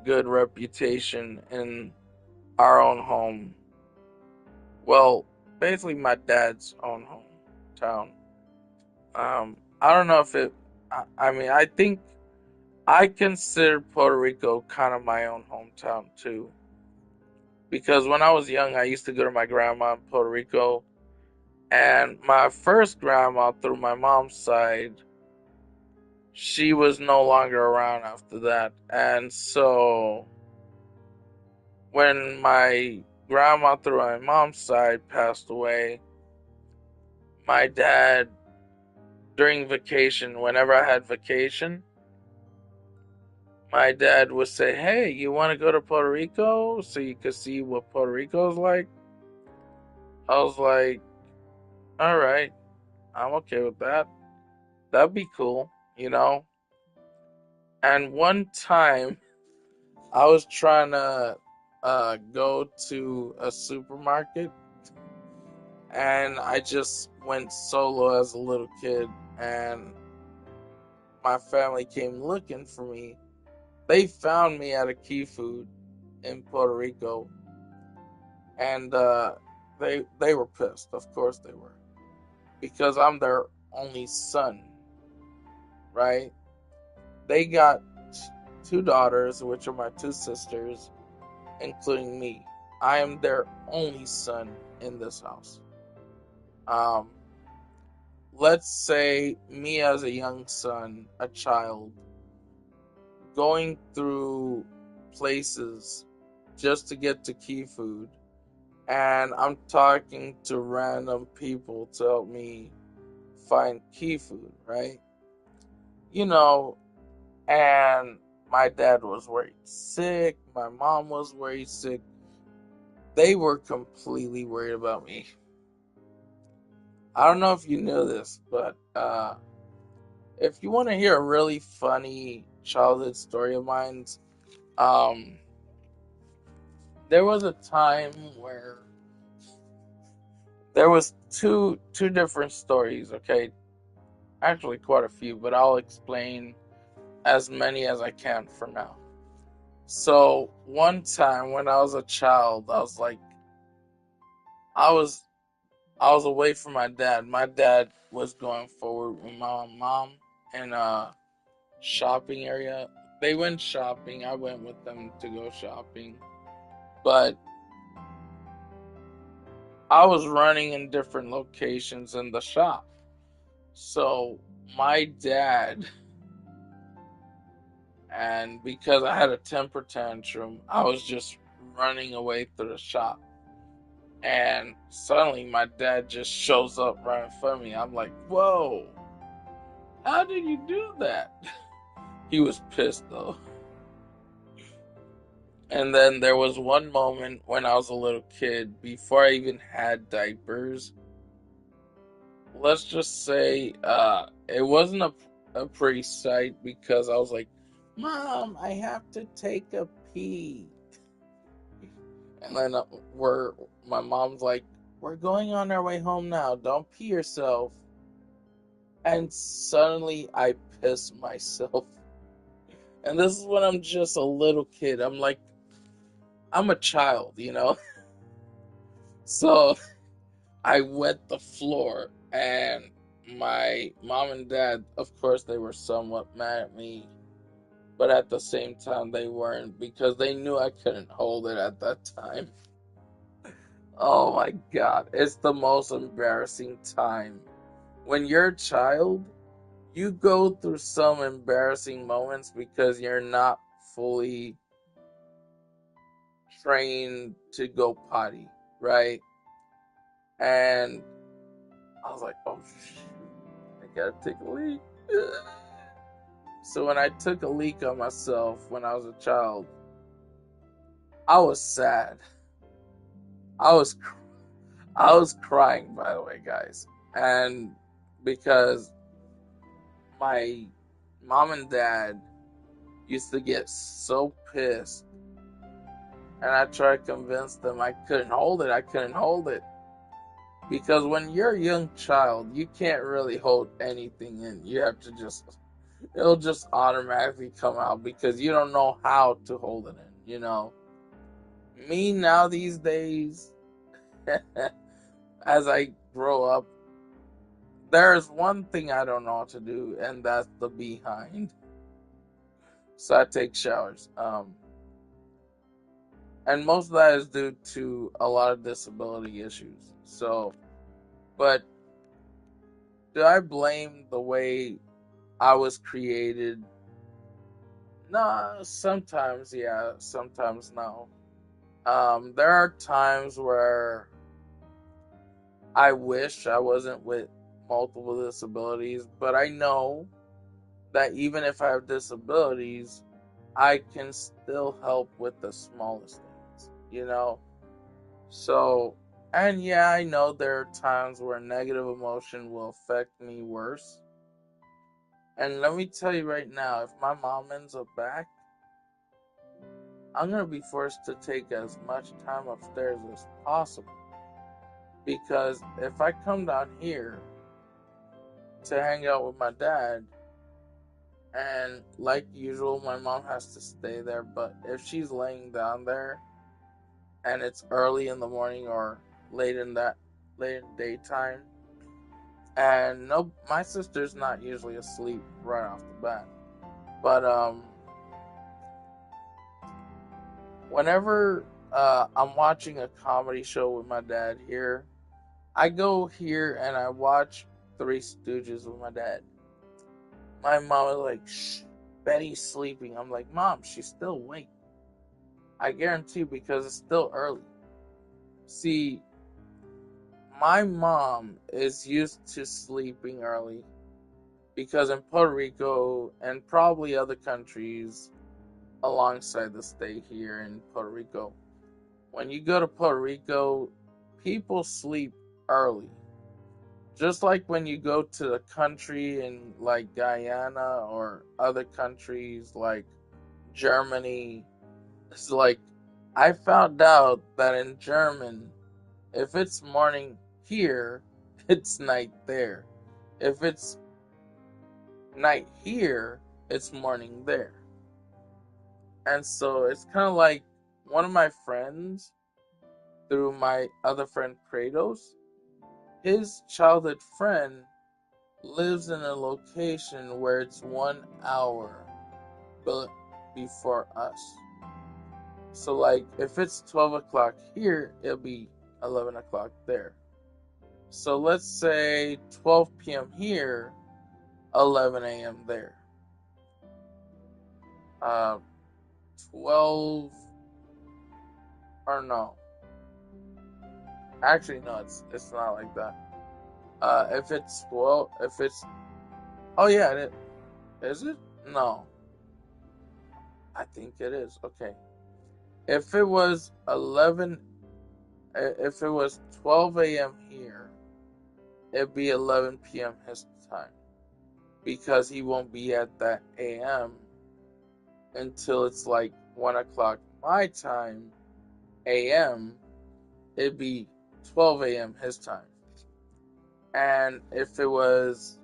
good reputation in our own home. Well, basically my dad's own hometown. I don't know if it. I mean, I think I consider Puerto Rico kind of my own hometown too, because when I was young, I used to go to my grandma in Puerto Rico, and my first grandma through my mom's side, she was no longer around after that. And so when my grandma through my mom's side passed away, my dad, during vacation, whenever I had vacation, my dad would say, hey, you want to go to Puerto Rico so you could see what Puerto Rico's like? I was like, all right, I'm okay with that. That'd be cool, you know? And one time, I was trying to go to a supermarket, and I just went solo as a little kid, and my family came looking for me. They found me at a Key Food in Puerto Rico, and they were pissed. Of course they were, because I'm their only son, right? They got two daughters, which are my two sisters, including me. I am their only son in this house. Um, let's say me as a young son, a child, going through places just to get to Key Food, and I'm talking to random people to help me find Key Food, right? You know, and my dad was worried sick, my mom was worried sick. They were completely worried about me. I don't know if you knew this, but if you want to hear a really funny childhood story of mine. Um, there was a time where there was two different stories. Okay, actually quite a few, but I'll explain as many as I can for now. So one time when I was a child, I was I was away from my dad. My dad was going forward with my mom in a shopping area. They went shopping. I went with them to go shopping. But I was running in different locations in the shop. So my dad, and because I had a temper tantrum, I was just running away through the shop. And suddenly my dad just shows up right in front of me. I'm like, whoa, how did you do that? He was pissed though. And then there was one moment when I was a little kid, before I even had diapers. Let's just say it wasn't a pretty sight because I was like, Mom, I have to take a pee. And then my mom's like, we're going on our way home now. Don't pee yourself. And suddenly I piss myself. And this is when I'm just a little kid. I'm like, I'm a child, you know? So I wet the floor, and my mom and dad, of course, they were somewhat mad at me, but at the same time, they weren't because they knew I couldn't hold it at that time. Oh my god, it's the most embarrassing time. When you're a child, you go through some embarrassing moments because you're not fully trained to go potty, right? And I was like, oh shit, I gotta take a leak. So when I took a leak on myself when I was a child, I was sad. I was I was crying, by the way, guys, and because my mom and dad used to get so pissed, and I tried to convince them I couldn't hold it. I couldn't hold it because when you're a young child, you can't really hold anything in. You have to just it'll just automatically come out because you don't know how to hold it in, you know. Me now these days, as I grow up, there's one thing I don't know how to do, and that's the behind. So I take showers. And most of that is due to a lot of disability issues. So, but do I blame the way I was created? Nah, sometimes yeah, sometimes no. There are times where I wish I wasn't with multiple disabilities, but I know that even if I have disabilities, I can still help with the smallest things, you know? So, and yeah, I know there are times where negative emotion will affect me worse. And let me tell you right now, if my mom ends up back, I'm going to be forced to take as much time upstairs as possible. Because if I come down here to hang out with my dad, and like usual, my mom has to stay there, but if she's laying down there and it's early in the morning or late in that late in daytime, and no, my sister's not usually asleep right off the bat, but whenever I'm watching a comedy show with my dad here, I go here and I watch Three Stooges with my dad. My mom is like, shh, Betty's sleeping. I'm like, Mom, she's still awake. I guarantee because it's still early. See, my mom is used to sleeping early because in Puerto Rico and probably other countries alongside the state here in Puerto Rico, when you go to Puerto Rico, people sleep early. Just like when you go to the country in like Guyana or other countries like Germany, it's like I found out that in German, if it's morning here, it's night there. If it's night here, it's morning there. And so it's kind of like one of my friends, through my other friend Kratos, his childhood friend lives in a location where it's 1 hour before us. So, like, if it's 12 o'clock here, it'll be 11 o'clock there. So, let's say 12 p.m. here, 11 a.m. there. 12, or no. Actually, no, it's not like that. If it's 12, if it's, oh yeah, is it? No, I think it is. Okay. If it was 11, if it was 12 a.m. here, it'd be 11 p.m. his time. Because he won't be at that a.m. until it's like 1 o'clock my time, a.m., it'd be 12 a.m. his time. And if it was,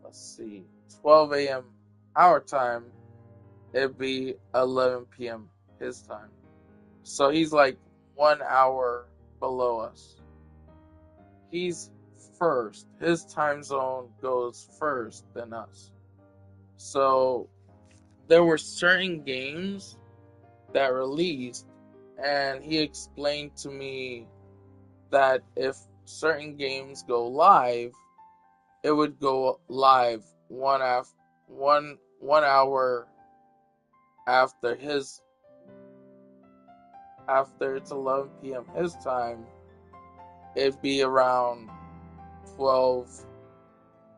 let's see, 12 a.m. our time, it'd be 11 p.m. his time. So he's like 1 hour below us. He's first. His time zone goes first than us. So there were certain games that released, and he explained to me that if certain games go live, it would go live 1 hour after after it's 11 p.m. his time. It'd be around 12.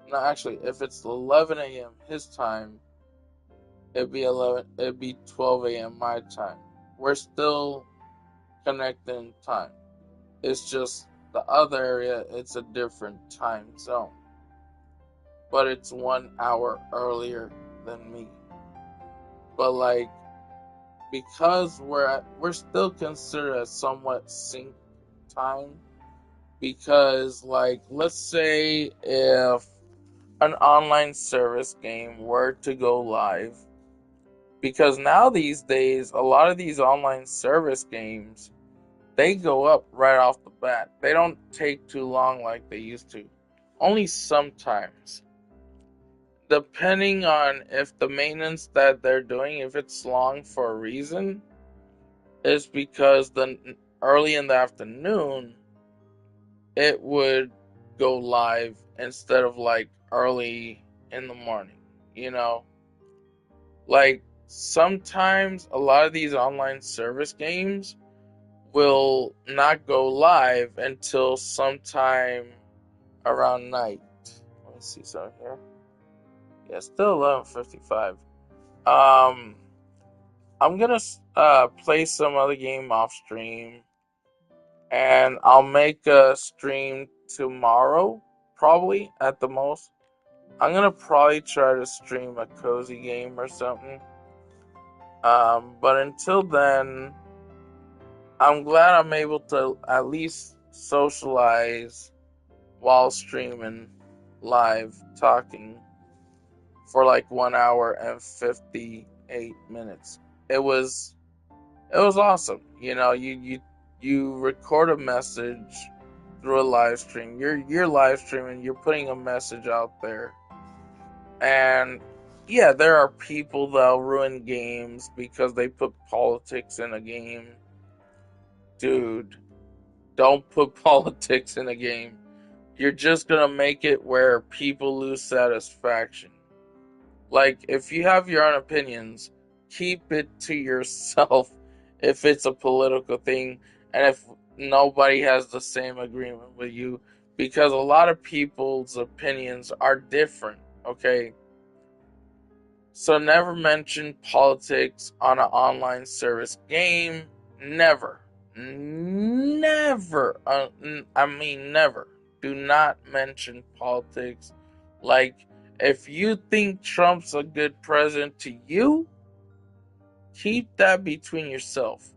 No, actually, if it's 11 a.m. his time, It'd be 12 a.m. my time. We're still connecting time. It's just the other area, it's a different time zone. But it's 1 hour earlier than me. But like, because we're still considered as somewhat sync time, because like, let's say if an online service game were to go live, because now these days a lot of these online service games, they go up right off the bat. They don't take too long like they used to. Only sometimes. Depending on if the maintenance that they're doing, if it's long for a reason, is because the early in the afternoon it would go live instead of like early in the morning, you know? Like sometimes a lot of these online service games will not go live until sometime around night. Let me see something here. Yeah, still 11:55. Um, I'm gonna play some other game off stream, and I'll make a stream tomorrow, probably at the most. I'm gonna probably try to stream a cozy game or something. But until then, I'm glad I'm able to at least socialize while streaming live talking for like 1 hour and 58 minutes. It was awesome. You know, you record a message through a live stream. You're live streaming, you're putting a message out there. And yeah, there are people that'll ruin games because they put politics in a game. Dude, don't put politics in a game. You're just gonna make it where people lose satisfaction. Like, if you have your own opinions, keep it to yourself if it's a political thing and if nobody has the same agreement with you, because a lot of people's opinions are different, okay? So never mention politics on an online service game. Never. never, never, do not mention politics. Like, if you think Trump's a good president to you, keep that between yourself.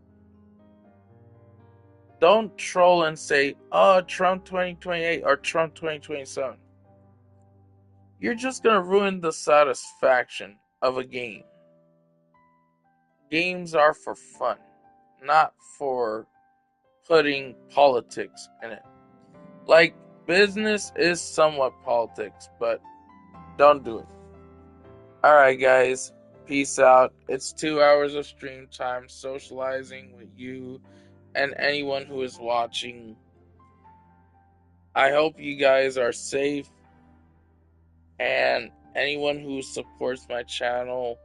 Don't troll and say, oh, Trump 2028 or Trump 2027. You're just gonna ruin the satisfaction of a game. Games are for fun, not for putting politics in it. Like, business is somewhat politics, but don't do it. Alright, guys. Peace out. It's 2 hours of stream time socializing with you and anyone who is watching. I hope you guys are safe, and anyone who supports my channel,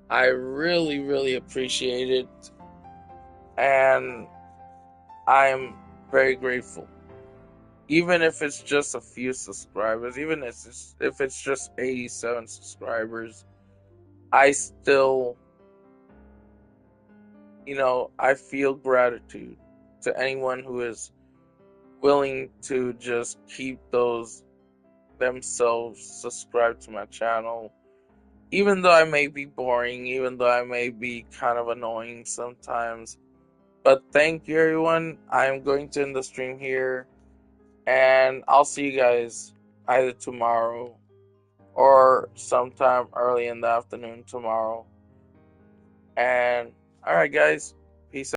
I really, really appreciate it, and I'm very grateful. Even if it's just a few subscribers, even if it's just 87 subscribers, I still, I feel gratitude to anyone who is willing to just keep themselves subscribed to my channel. Even though I may be boring, even though I may be kind of annoying sometimes. But thank you, everyone. I'm going to end the stream here, and I'll see you guys either tomorrow or sometime early in the afternoon tomorrow. And alright, guys,